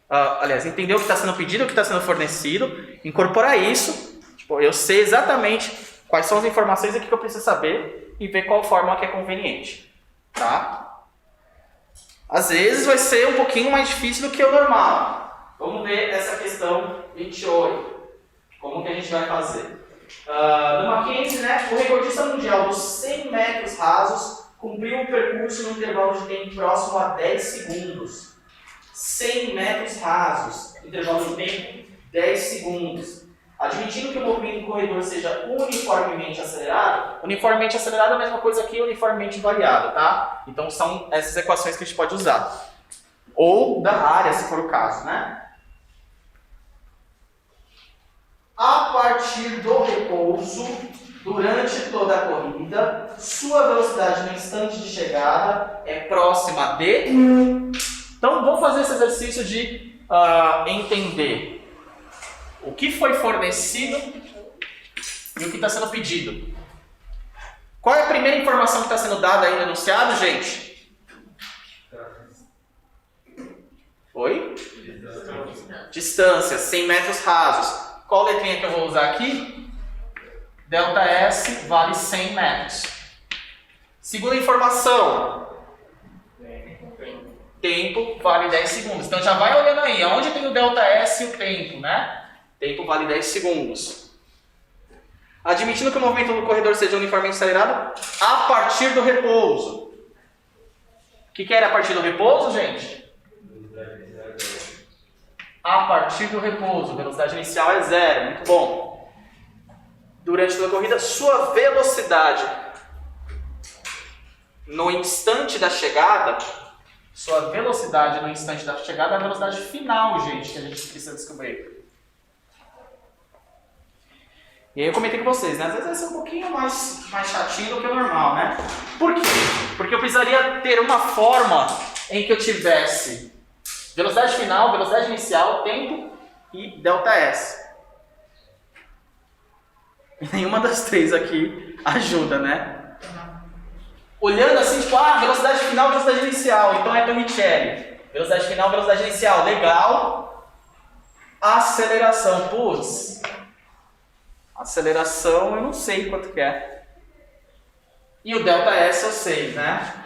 aliás, entender o que está sendo pedido, o que está sendo fornecido, incorporar isso. Tipo, eu sei exatamente quais são as informações aqui que eu preciso saber e ver qual forma que é conveniente. Tá? Às vezes vai ser um pouquinho mais difícil do que o normal. Vamos ver essa questão 28. Como que a gente vai fazer? No Mackenzie, né, o recordista mundial dos 100 metros rasos cumpriu o percurso num intervalo de tempo próximo a 10 segundos. 100 metros rasos, intervalo de tempo 10 segundos. Admitindo que o movimento do corredor seja uniformemente acelerado é a mesma coisa que uniformemente variado, tá? Então são essas equações que a gente pode usar. Ou da área, se for o caso, né? A partir do repouso, durante toda a corrida, sua velocidade no instante de chegada é próxima de... Então, vamos fazer esse exercício de entender o que foi fornecido e o que está sendo pedido. Qual é a primeira informação que está sendo dada aí no enunciado, gente? Oi? Distância, 100 metros rasos. Qual letrinha que eu vou usar aqui? Delta S vale 100 metros. Segunda informação. Tempo vale 10 segundos. Então já vai olhando aí, aonde tem o delta S e o tempo, né? Tempo vale 10 segundos. Admitindo que o movimento do corredor seja uniformemente acelerado, a partir do repouso. O que era a partir do repouso, gente? A partir do repouso. Velocidade inicial é 0. Muito bom. Durante toda a corrida, sua velocidade no instante da chegada... Sua velocidade no instante da chegada é a velocidade final, gente, que a gente precisa descobrir. E aí eu comentei com vocês, né? Às vezes vai ser um pouquinho mais chatinho do que o normal, né? Por quê? Porque eu precisaria ter uma forma em que eu tivesse velocidade final, velocidade inicial, tempo e delta S. E nenhuma das três aqui ajuda, né? Olhando assim, tipo, velocidade final, velocidade inicial, então é Torricelli. Velocidade final, velocidade inicial, legal. Aceleração, putz. Aceleração eu não sei quanto que é. E o delta S eu sei, né?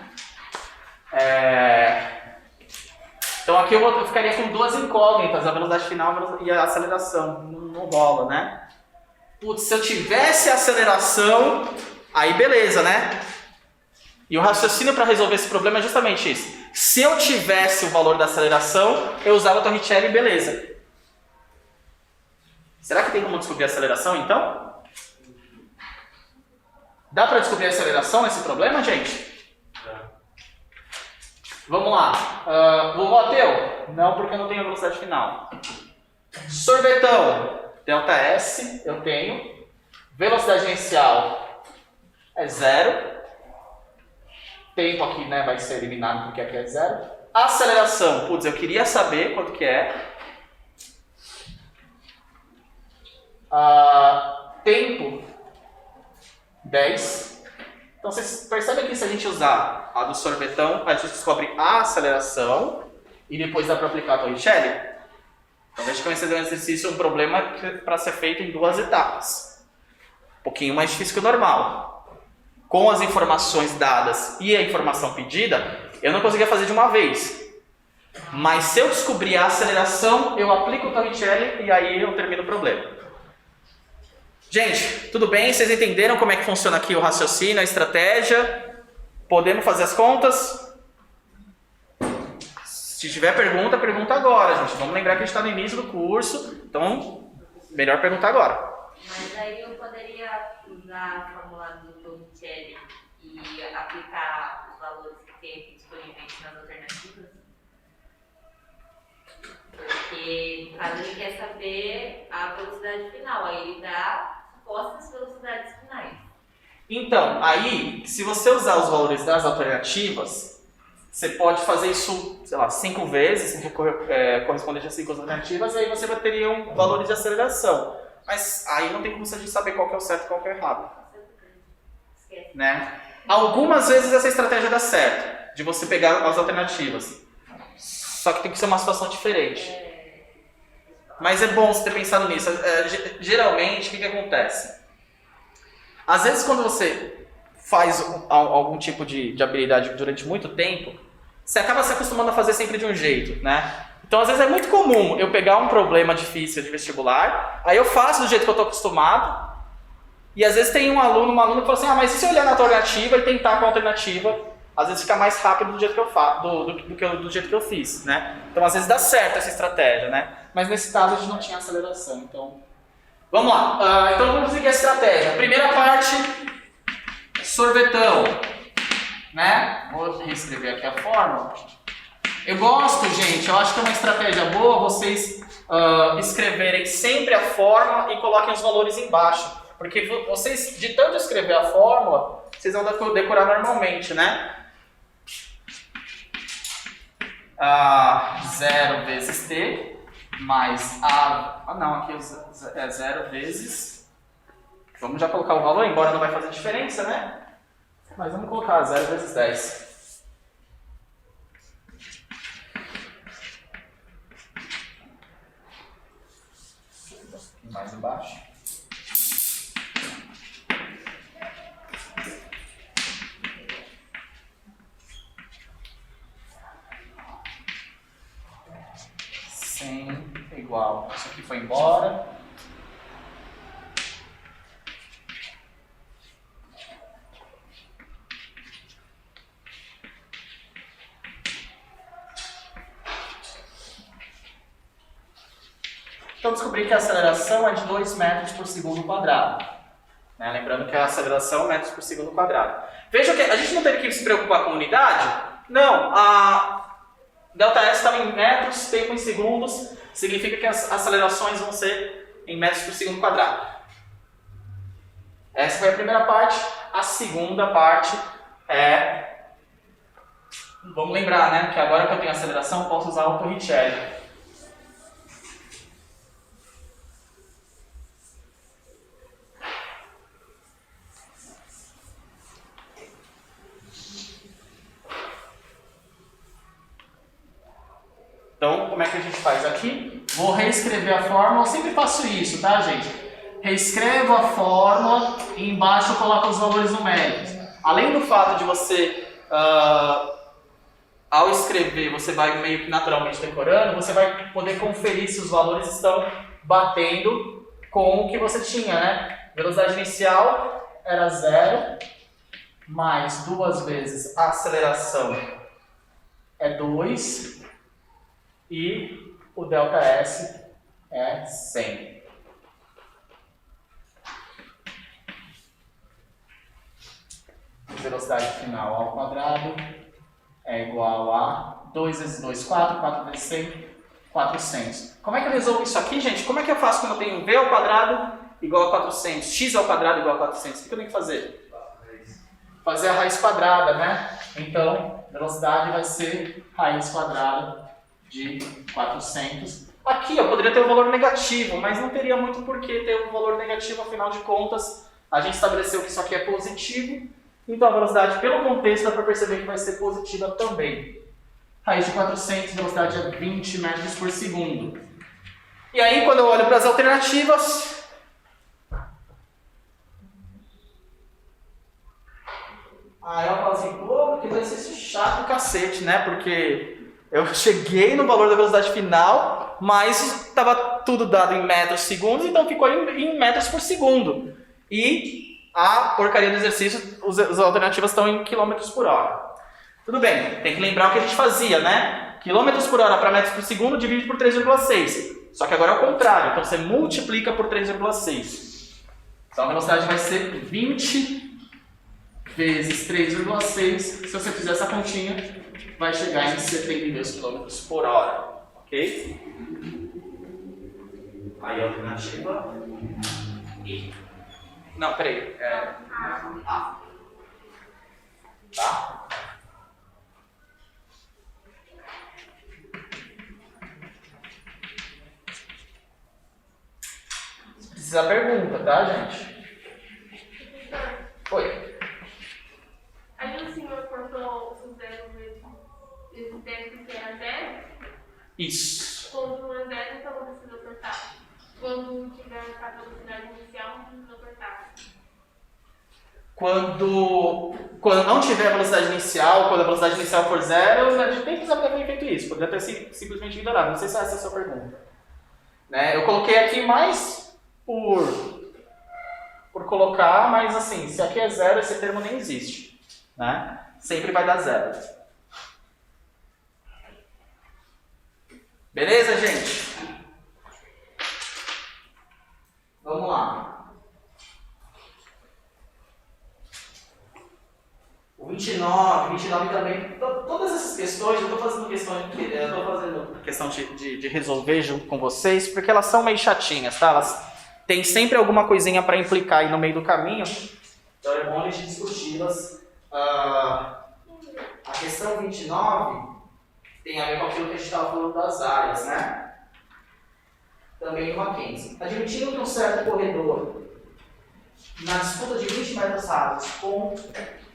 Então aqui eu ficaria com duas incógnitas, a velocidade final e a aceleração. Não rola, né? Putz, se eu tivesse aceleração, aí beleza, né? E o raciocínio para resolver esse problema é justamente isso. Se eu tivesse o valor da aceleração, eu usava o Torricelli e beleza. Será que tem como descobrir a aceleração, então? Dá para descobrir a aceleração nesse problema, gente? Vamos lá. Vovô Ateu? Não, porque eu não tenho a velocidade final. Sorvetão. Delta S, eu tenho. Velocidade inicial é 0. Tempo aqui, né, vai ser eliminado porque aqui é 0. Aceleração, putz, eu queria saber quanto que é. Tempo, 10. Então vocês percebem que se a gente usar a do sorvetão, a gente descobre a aceleração e depois dá para aplicar a Torricelli. Então deixa eu começar a fazer um exercício, um problema para ser feito em 2 etapas. Um pouquinho mais difícil que o normal. Com as informações dadas e a informação pedida, eu não conseguia fazer de uma vez. Mas se eu descobrir a aceleração, eu aplico o Torricelli e aí eu termino o problema. Gente, tudo bem? Vocês entenderam como é que funciona aqui o raciocínio, a estratégia? Podemos fazer as contas? Se tiver pergunta, pergunta agora, gente. Vamos lembrar que a gente está no início do curso, então melhor perguntar agora. Mas aí eu poderia usar a fórmula do Torricelli e aplicar os valores que tem aqui disponíveis nas alternativas? Porque no caso ele quer saber a velocidade final, aí ele dá supostas velocidades finais. Então, aí, se você usar os valores das alternativas, você pode fazer isso, sei lá, 5 vezes, correspondente a 5 alternativas, e aí você vai ter valores de aceleração. Mas aí não tem como você saber qual que é o certo e qual que é o errado. Esquece. Né? Algumas vezes essa estratégia dá certo, de você pegar as alternativas. Só que tem que ser uma situação diferente. Mas é bom você ter pensado nisso. Geralmente, o que acontece? Às vezes, quando você faz algum tipo de habilidade durante muito tempo, você acaba se acostumando a fazer sempre de um jeito, né? Então, às vezes, é muito comum eu pegar um problema difícil de vestibular, aí eu faço do jeito que eu estou acostumado, e às vezes tem uma aluna que fala assim, mas e se eu olhar na alternativa e tentar com a alternativa, às vezes fica mais rápido do jeito que eu faço, do jeito que eu fiz, né? Então, às vezes dá certo essa estratégia, né? Mas nesse caso a gente não tinha aceleração, então... Vamos lá, então vamos seguir a estratégia. Primeira parte, sorvetão, né? Vou reescrever aqui a fórmula. Eu gosto, gente, eu acho que é uma estratégia boa vocês escreverem sempre a fórmula e coloquem os valores embaixo. Porque vocês, de tanto escrever a fórmula, vocês vão decorar normalmente, né? 0 vezes t mais a... não, aqui é 0 vezes... Vamos já colocar o valor, embora não vai fazer diferença, né? Mas vamos colocar 0 vezes 10. Mais embaixo. Igual. Isso aqui foi embora. Então descobri que a aceleração é de 2 metros por segundo quadrado. Né? Lembrando que a aceleração é metros por segundo quadrado. Veja que a gente não teve que se preocupar com unidade. Não, a ΔS estava em metros, tempo em segundos, significa que as acelerações vão ser em metros por segundo quadrado. Essa foi a primeira parte. A segunda parte é... Vamos lembrar, né, que agora que eu tenho aceleração, eu posso usar o Torricelli. Então, como é que a gente faz aqui? Vou reescrever a fórmula, eu sempre faço isso, tá, gente? Reescrevo a fórmula e embaixo eu coloco os valores numéricos. Além do fato de você, ao escrever, você vai meio que naturalmente decorando, você vai poder conferir se os valores estão batendo com o que você tinha, né? Velocidade inicial era 0, mais 2 vezes a aceleração é 2. E o ΔS é 100. Velocidade final ao quadrado é igual a 2 vezes 2, 4, 4 vezes 100, 400. Como é que eu resolvo isso aqui, gente? Como é que eu faço quando eu tenho V ao quadrado igual a 400, X ao quadrado igual a 400? O que eu tenho que fazer? Fazer a raiz quadrada, né? Então, velocidade vai ser raiz quadrada de 400. Aqui eu poderia ter um valor negativo, mas não teria muito por que ter um valor negativo, afinal de contas, a gente estabeleceu que isso aqui é positivo, então a velocidade, pelo contexto, dá para perceber que vai ser positiva também. Raiz de 400, velocidade é 20 metros por segundo. E aí, quando eu olho para as alternativas, aí eu falo assim, pô, que vai ser esse chato cacete, né? Porque eu cheguei no valor da velocidade final, mas estava tudo dado em metros por segundo, então ficou em metros por segundo. E a porcaria do exercício, as alternativas estão em quilômetros por hora. Tudo bem, tem que lembrar o que a gente fazia, né? Quilômetros por hora para metros por segundo divide por 3,6. Só que agora é o contrário, então você multiplica por 3,6. Então a velocidade vai ser 20 vezes 3,6. Se você fizer essa continha, vai chegar em 72 km por hora, ok? Aí a alternativa I. Não, peraí. A. Tá? Precisa da pergunta, tá, gente? Oi. Aí o senhor cortou os zeros mesmo. Esse déficit que era zero. Isso. Quando não é zero, então não precisa cortar. Quando tiver a velocidade inicial, não precisa cortar. Quando não tiver velocidade inicial, quando a velocidade inicial for zero, a gente nem precisava ter feito isso. Poderia ter simplesmente ignorado. Não sei se essa é a sua pergunta. Né? Eu coloquei aqui mais por colocar, mas assim, se aqui é zero, esse termo nem existe. Né? Sempre vai dar zero. Beleza, gente? Vamos lá. O 29 também. Todas essas questões, eu estou fazendo questão de resolver junto com vocês, porque elas são meio chatinhas, tá? Elas têm sempre alguma coisinha para implicar aí no meio do caminho. Então é bom a gente discuti-las. A questão 29 tem a ver com aquilo que a gente estava falando das áreas, né? Também no Mackenzie. Admitindo que um certo corredor, na disputa de 20 metros rasos,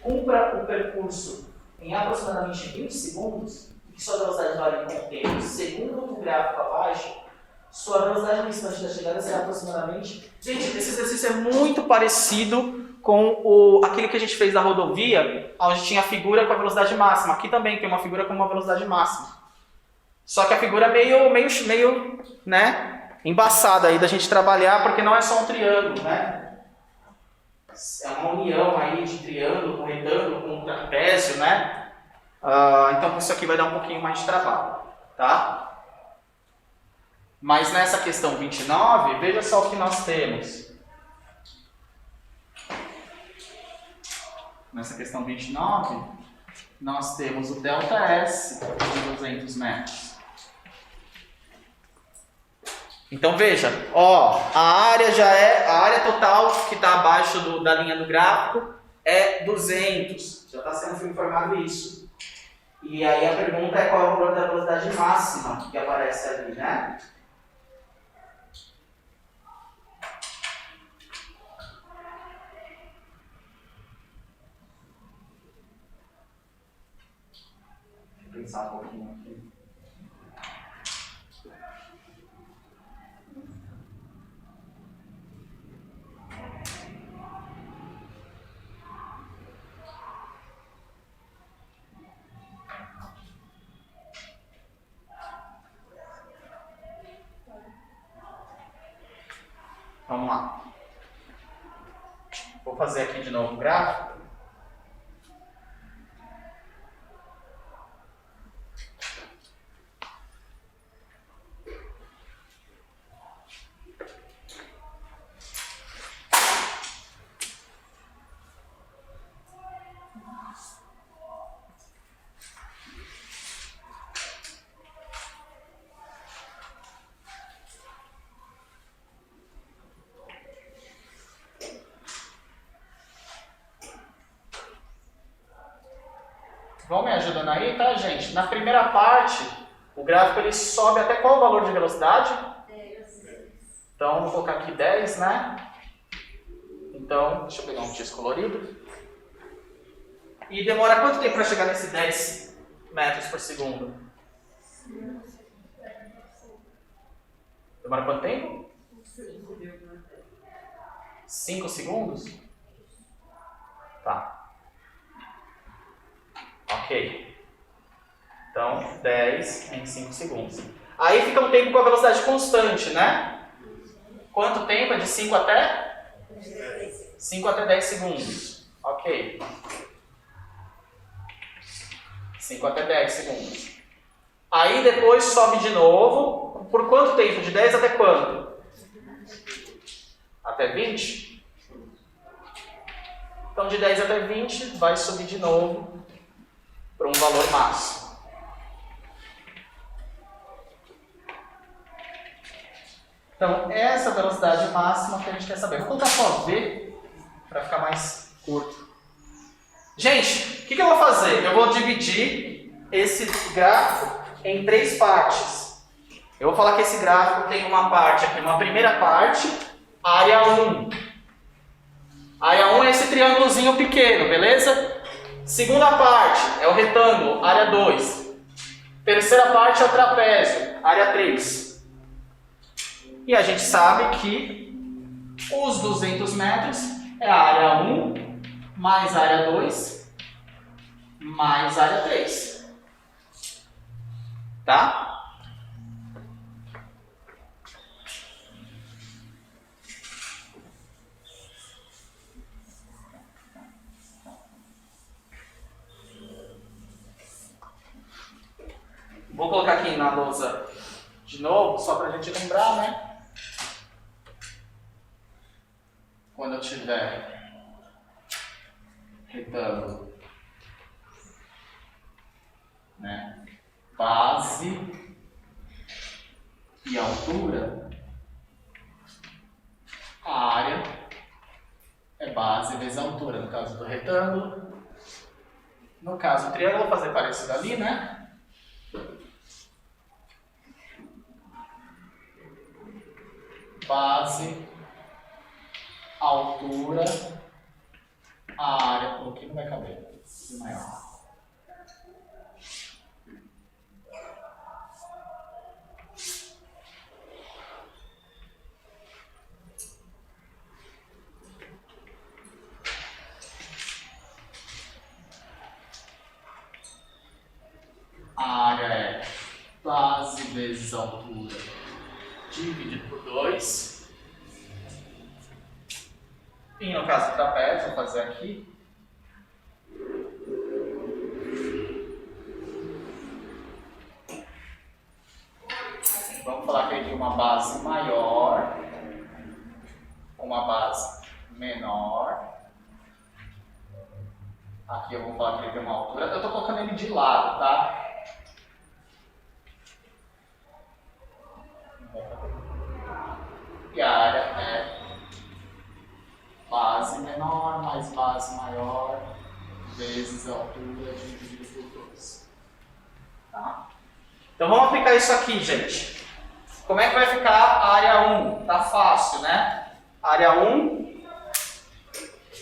cumpra o percurso em aproximadamente 20 segundos, e que sua velocidade varia com o tempo, segundo o gráfico abaixo, sua velocidade no instante da chegada será aproximadamente... Gente, esse exercício é muito parecido com aquele que a gente fez da rodovia, onde tinha a figura com a velocidade máxima. Aqui também tem uma figura com uma velocidade máxima. Só que a figura é meio né, embaçada aí da gente trabalhar, porque não é só um triângulo, né? É uma união aí de triângulo com retângulo, com trapézio, né? Então isso aqui vai dar um pouquinho mais de trabalho, tá? Mas nessa questão 29, veja só o que nós temos. Nessa questão 29, nós temos o ΔS de 200 metros. Então veja, a área total que está abaixo da linha do gráfico é 200. Já está sendo informado isso. E aí a pergunta é qual é o valor da velocidade máxima que aparece ali, né? Deixa eu pensar um pouquinho aqui. Vamos lá. Vou fazer aqui de novo o gráfico. Vão me ajudando aí, tá, gente? Na primeira parte, o gráfico ele sobe até qual o valor de velocidade? 10. Então, vou colocar aqui 10, né? Então, deixa eu pegar um giz colorido. E demora quanto tempo para chegar nesse 10 metros por segundo? Demora quanto tempo? 5 segundos? Tá. Ok. Então, 10 em 5 segundos. Aí fica um tempo com a velocidade constante, né? Quanto tempo? É de 5 até? 5 até 10 segundos. Ok. 5 até 10 segundos. Aí depois sobe de novo. Por quanto tempo? De 10 até quanto? Até 20? Então de 10 até 20 vai subir de novo para um valor máximo. Então, essa velocidade máxima que a gente quer saber. Vou colocar só V para ficar mais curto. Gente, o que eu vou fazer? Eu vou dividir esse gráfico em 3 partes. Eu vou falar que esse gráfico tem uma parte aqui, uma primeira parte, área 1. Área 1 é esse triângulozinho pequeno, beleza? Segunda parte é o retângulo, área 2. Terceira parte é o trapézio, área 3. E a gente sabe que os 200 metros é a área 1 mais área 2 mais área 3. Tá? Vou colocar aqui na lousa de novo, só para a gente lembrar, né? Quando eu tiver retângulo, né? Base e altura, a área é base vezes altura, no caso do retângulo. No caso do triângulo, vou fazer parecido ali, né? Base, altura, a área, um pouquinho não vai caber, maior. A área é base vezes altura dividido por 2. E no caso do trapézio, vou fazer aqui. Vamos falar que ele tem uma base maior, uma base menor. Aqui eu vou falar que ele tem uma altura. Eu estou colocando ele de lado, tá? E a área é base menor mais base maior vezes a altura dividido por 2. Tá? Então vamos aplicar isso aqui, gente. Como é que vai ficar a área 1? Tá fácil, né? A área 1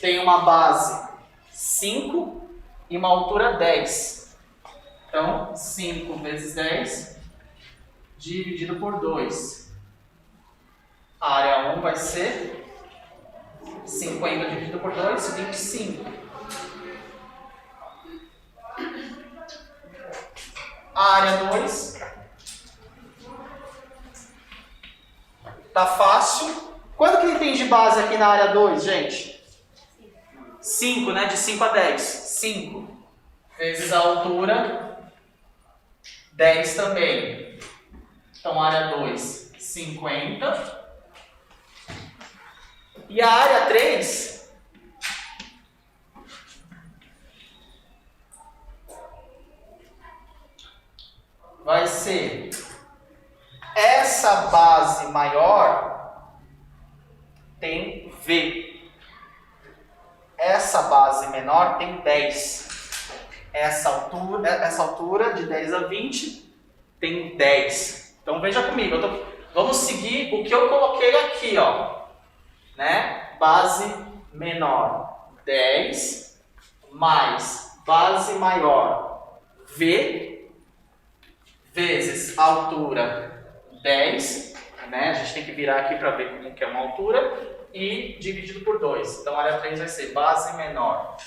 tem uma base 5 e uma altura 10. Então, 5 vezes 10 dividido por 2. A área 1 vai ser 50 dividido por 2, 25. A área 2 tá fácil. Quanto que ele tem de base aqui na área 2, gente? 5, né? De 5 a 10. 5 vezes a altura, 10 também. Então, área 2, 50. E a área 3 vai ser essa base maior tem V. Essa base menor tem 10. Essa altura de 10 a 20 tem 10. Então veja comigo, vamos seguir o que eu coloquei aqui, ó. Né? Base menor 10 mais base maior V vezes altura 10, né? A gente tem que virar aqui para ver como que é uma altura, e dividido por 2. Então a área 3 vai ser base menor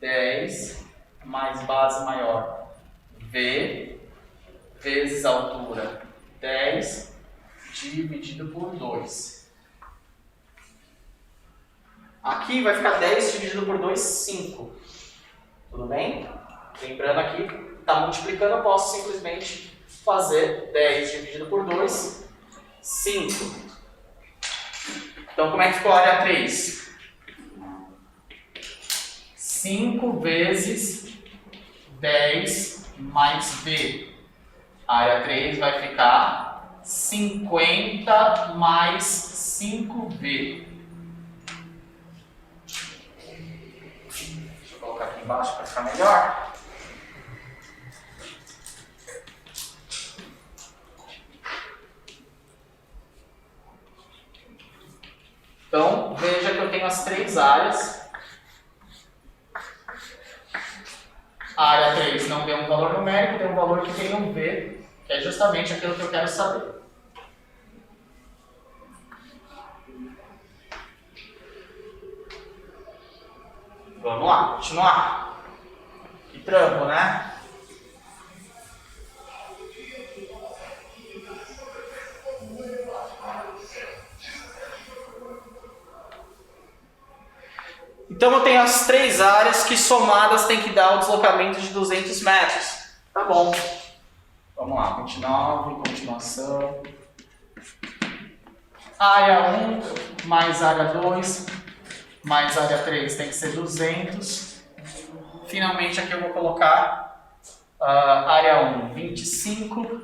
10 mais base maior V vezes altura 10 dividido por 2. Aqui vai ficar 10 dividido por 2, 5. Tudo bem? Lembrando aqui, está multiplicando, eu posso simplesmente fazer 10 dividido por 2, 5. Então, como é que ficou a área 3? 5 vezes 10 mais V. A área 3 vai ficar 50 mais 5V. Deixa eu colocar aqui embaixo para ficar melhor. Então, veja que eu tenho as três áreas. A área 3 não tem um valor numérico, tem um valor que tem um V, que é justamente aquilo que eu quero saber. Vamos lá, continuar. Que trampo, né? Então eu tenho as três áreas que somadas tem que dar o deslocamento de 200 metros. Tá bom. Vamos lá, 29, continuação. Área 1 mais área 2 mais área 3 tem que ser 200. Finalmente aqui eu vou colocar área 1, 25,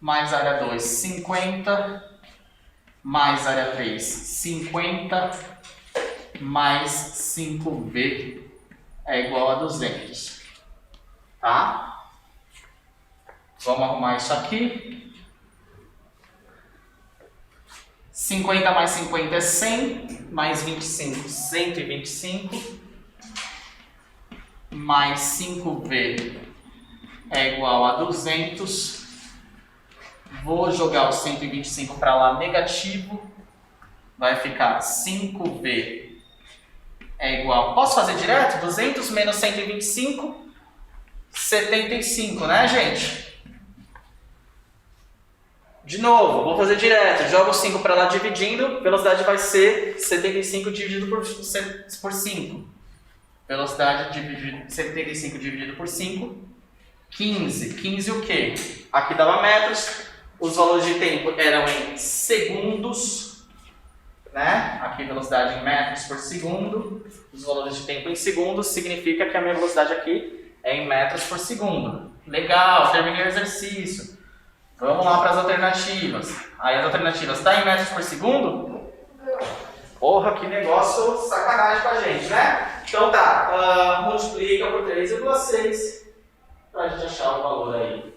mais área 2, 50, mais área 3, 50, mais 5V é igual a 200. Tá? Vamos arrumar isso aqui. 50 mais 50 é 100, mais 25, 125, mais 5V é igual a 200. Vou jogar o 125 para lá negativo, vai ficar 5V é igual, posso fazer direto? 200 menos 125, 75, né, gente? De novo, vou fazer direto, jogo 5 para lá dividindo, velocidade vai ser 75 dividido por 5. Velocidade 75 dividido por 5, 15. 15 o quê? Aqui dava metros, os valores de tempo eram em segundos, né? Aqui velocidade em metros por segundo, os valores de tempo em segundos, significa que a minha velocidade aqui é em metros por segundo. Legal, terminei o exercício. Vamos lá para as alternativas. Aí as alternativas estão em metros por segundo? Porra, que negócio sacanagem com a gente, né? Então tá, multiplica por 3,6 para a gente achar o valor aí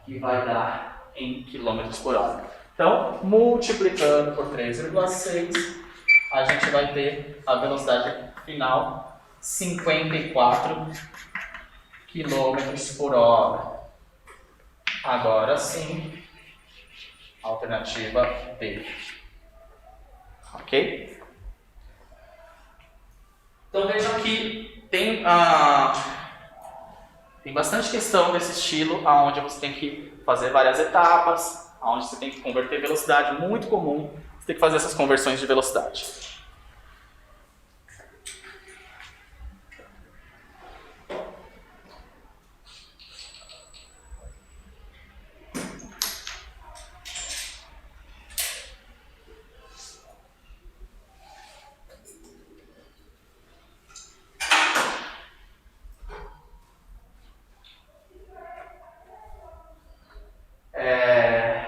que vai dar em quilômetros por hora. Então, multiplicando por 3,6, a gente vai ter a velocidade final 54 quilômetros por hora. Agora sim, alternativa D. Ok? Então vejam que tem bastante questão desse estilo, onde você tem que fazer várias etapas, onde você tem que converter velocidade, muito comum, você tem que fazer essas conversões de velocidade.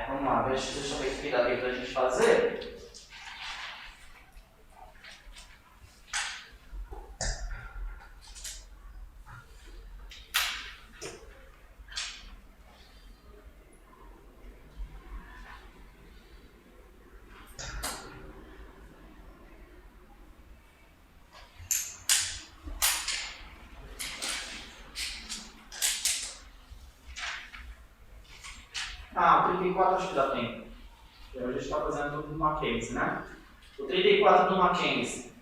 Vamos lá, deixa eu ver o que dá tempo da gente fazer. O 34 acho que dá tempo. Hoje a gente está fazendo tudo do Mackenzie, né? O 34 do Mackenzie.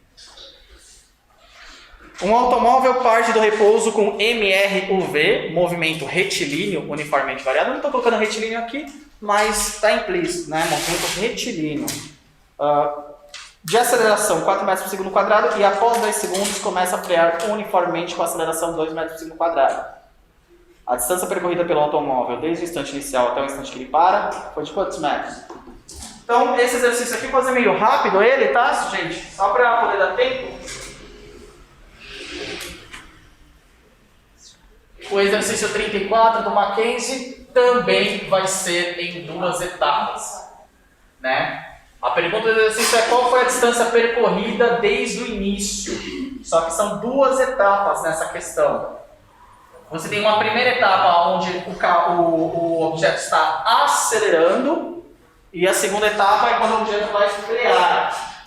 Um automóvel parte do repouso com MRUV, movimento retilíneo uniformemente variado. Eu não estou colocando retilíneo aqui, mas está implícito, né? Movimento retilíneo. De aceleração 4 metros por segundo quadrado e após 10 segundos começa a frear uniformemente com aceleração 2 metros por segundo quadrado. A distância percorrida pelo automóvel desde o instante inicial até o instante que ele para foi de quantos metros? Então, esse exercício aqui, vou fazer meio rápido ele, tá, gente? Só para poder dar tempo. O exercício 34 do Mackenzie também vai ser em 2 etapas, né? A pergunta do exercício é qual foi a distância percorrida desde o início. Só que são 2 etapas nessa questão. Você tem uma primeira etapa onde o objeto está acelerando E a segunda etapa é quando o objeto vai frear.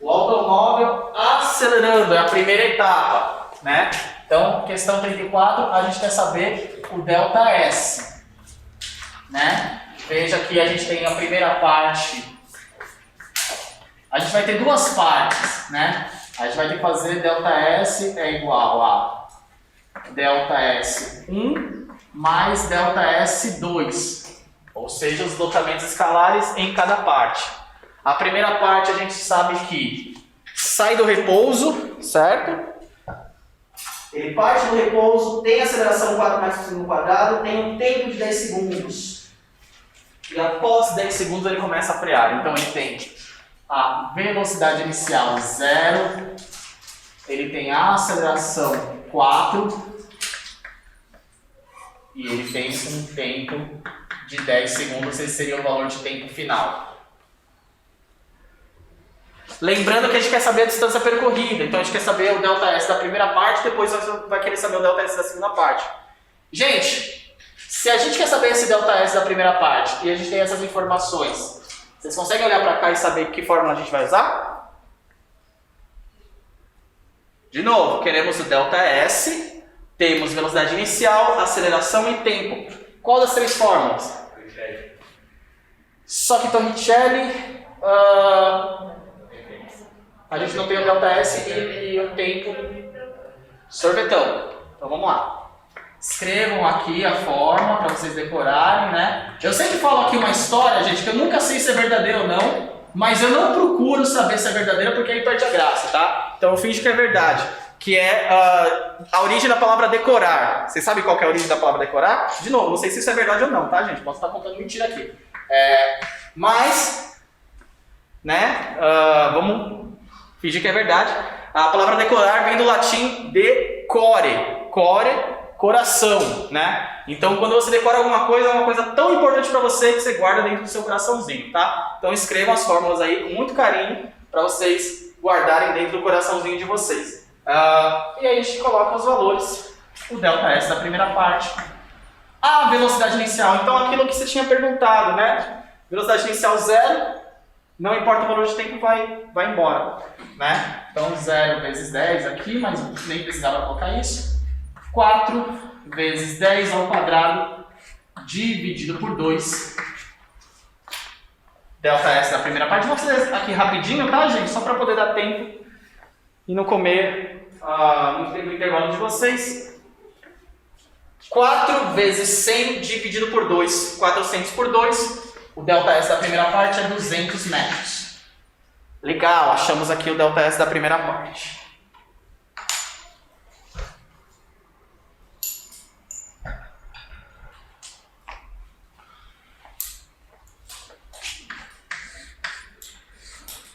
O automóvel acelerando, é a primeira etapa, né? Então, questão 34, a gente quer saber o ΔS, né? Veja que a gente tem a primeira parte, a gente vai ter duas partes, né? A gente vai ter que fazer ΔS é igual a ΔS1 mais ΔS2, ou seja, os deslocamentos escalares em cada parte. A primeira parte a gente sabe que sai do repouso, certo? Ele parte do repouso, tem aceleração 4 metros por segundo quadrado, tem um tempo de 10 segundos. E após 10 segundos ele começa a frear. Então ele tem a velocidade inicial 0, ele tem a aceleração 4 e ele tem um tempo de 10 segundos, esse seria o valor de tempo final. Lembrando que a gente quer saber a distância percorrida, então a gente quer saber o ΔS da primeira parte, depois vai querer saber o ΔS da segunda parte. Gente, se a gente quer saber esse ΔS da primeira parte e a gente tem essas informações, vocês conseguem olhar para cá e saber que fórmula a gente vai usar? De novo, queremos o ΔS, temos velocidade inicial, aceleração e tempo. Qual das três fórmulas? Só que Torricelli, a gente não tem o ΔS e o tempo sorvetão. Então vamos lá. Escrevam aqui a fórmula para vocês decorarem, né? Eu sempre falo aqui uma história, gente, que eu nunca sei se é verdadeira ou não, mas eu não procuro saber se é verdadeira porque aí perde a graça, tá? Então eu finjo que é verdade, que é a origem da palavra decorar. Vocês sabem qual que é a origem da palavra decorar? De novo, não sei se isso é verdade ou não, tá, gente? Posso estar contando mentira aqui. Mas, né, vamos fingir que é verdade. A palavra decorar vem do latim decore. Core, coração, né? Então, quando você decora alguma coisa, é uma coisa tão importante para você que você guarda dentro do seu coraçãozinho, tá? Então, escrevam as fórmulas aí com muito carinho para vocês guardarem dentro do coraçãozinho de vocês. E aí a gente coloca os valores. O ΔS da primeira parte. A velocidade inicial. Então, aquilo que você tinha perguntado, né? Velocidade inicial 0. Não importa o valor de tempo, vai embora, né? Então 0 vezes 10 aqui, mas nem precisava colocar isso. 4 vezes 10 ao quadrado dividido por 2. ΔS da primeira parte. Vou fazer aqui rapidinho, tá, gente? Só para poder dar tempo e não comer muito tempo no intervalo de vocês. 4 vezes 100 dividido por 2. 400 por 2. O ΔS da primeira parte é 200 metros. Legal, achamos aqui o ΔS da primeira parte.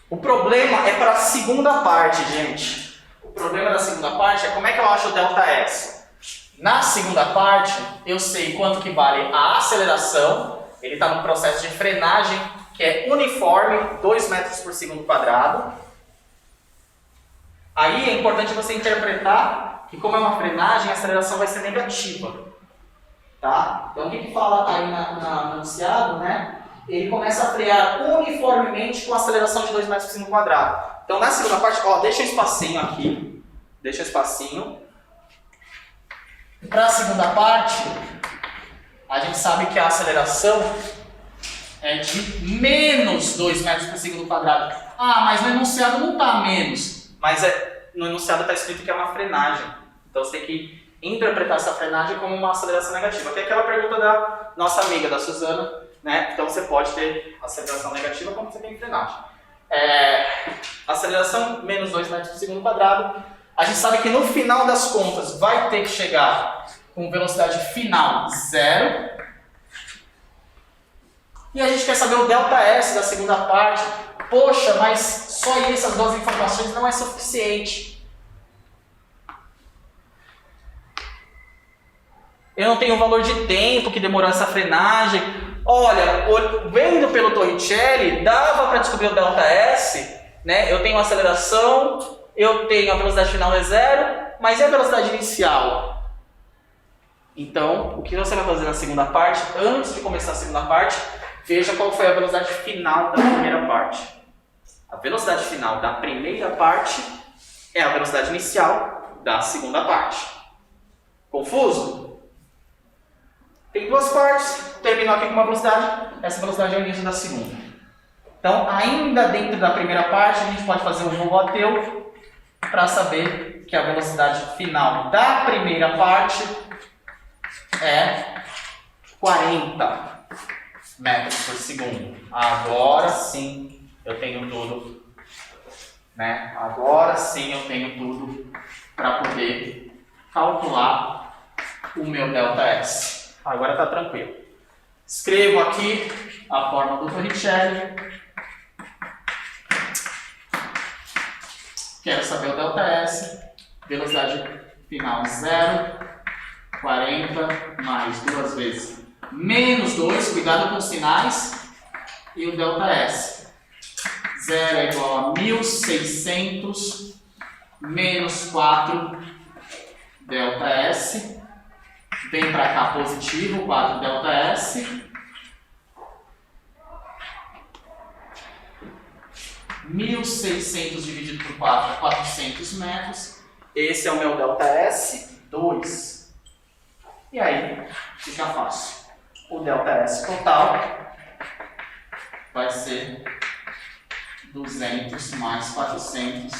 O problema é para a segunda parte, gente. O problema da segunda parte é como é que eu acho o ΔS. Na segunda parte, eu sei quanto que vale a aceleração. Ele está num processo de frenagem que é uniforme, 2 metros por segundo quadrado. Aí é importante você interpretar que, como é uma frenagem, a aceleração vai ser negativa. Tá? Então o que fala aí no enunciado, né? Ele começa a frear uniformemente com aceleração de 2 metros por segundo quadrado. Então na segunda parte, deixa um espacinho aqui. Deixa um espacinho. Para a segunda parte, a gente sabe que a aceleração é de menos 2 metros por segundo quadrado. Mas no enunciado não está menos. Mas no enunciado está escrito que é uma frenagem. Então você tem que interpretar essa frenagem como uma aceleração negativa. Que é aquela pergunta da nossa amiga, da Suzana, né? Então você pode ter aceleração negativa como você tem frenagem. Aceleração menos 2 metros por segundo quadrado. A gente sabe que no final das contas vai ter que chegar com velocidade final 0. E a gente quer saber o ΔS da segunda parte. Poxa, mas só essas duas informações não é suficiente. Eu não tenho o valor de tempo que demorou essa frenagem. Olha, vendo pelo Torricelli, dava para descobrir o ΔS, né? Eu tenho a aceleração, eu tenho a velocidade final é 0, mas e a velocidade inicial? Então, o que você vai fazer na segunda parte, antes de começar a segunda parte, veja qual foi a velocidade final da primeira parte. A velocidade final da primeira parte é a velocidade inicial da segunda parte. Confuso? Tem duas partes, terminou aqui com uma velocidade, essa velocidade é o início da segunda. Então, ainda dentro da primeira parte, a gente pode fazer um jogo ateu para saber que a velocidade final da primeira parte é 40 metros por segundo. Agora sim eu tenho tudo, né? Agora sim eu tenho tudo para poder calcular o meu ΔS. Agora está tranquilo. Escrevo aqui a fórmula do Torricelli. Quero saber o ΔS. Velocidade final 0, 40 mais 2 vezes menos 2, cuidado com os sinais, e o ΔS. 0 é igual a 1.600 menos 4 ΔS. Vem para cá positivo, 4 ΔS. 1.600 dividido por 4 é 400 metros. Esse é o meu ΔS 2. E aí fica fácil. O ΔS total vai ser 200 mais 400,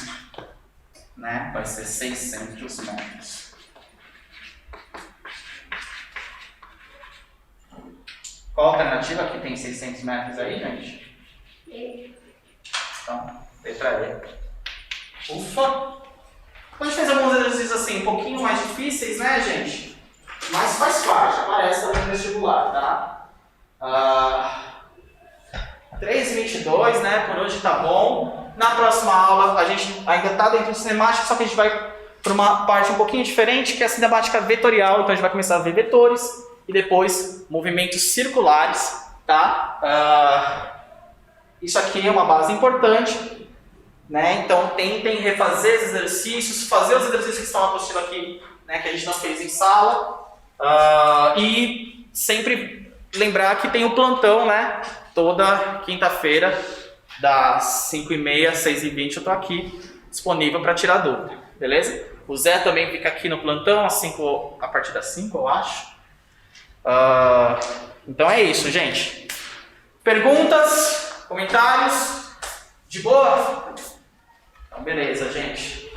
né? Vai ser 600 metros. Qual a alternativa que tem 600 metros aí, gente? Então, letra E. Ufa! A gente fez alguns exercícios assim, um pouquinho mais difíceis, né, gente? Mas faz parte, aparece também no vestibular, tá? 3h22, né? Por hoje tá bom. Na próxima aula, a gente ainda tá dentro do cinemático, só que a gente vai para uma parte um pouquinho diferente, que é a cinemática vetorial. Então a gente vai começar a ver vetores e depois movimentos circulares, tá? Isso aqui é uma base importante, né? Então tentem refazer esses exercícios, fazer os exercícios que estão na apostila aqui, né, que a gente não fez em sala, e sempre lembrar que tem o plantão, né? Toda quinta-feira, das 5h30 às 6h20 eu tô aqui disponível para tirar dúvida, beleza? O Zé também fica aqui no plantão a partir das 5, eu acho. Então é isso, gente. Perguntas? Comentários? De boa? Então beleza, gente.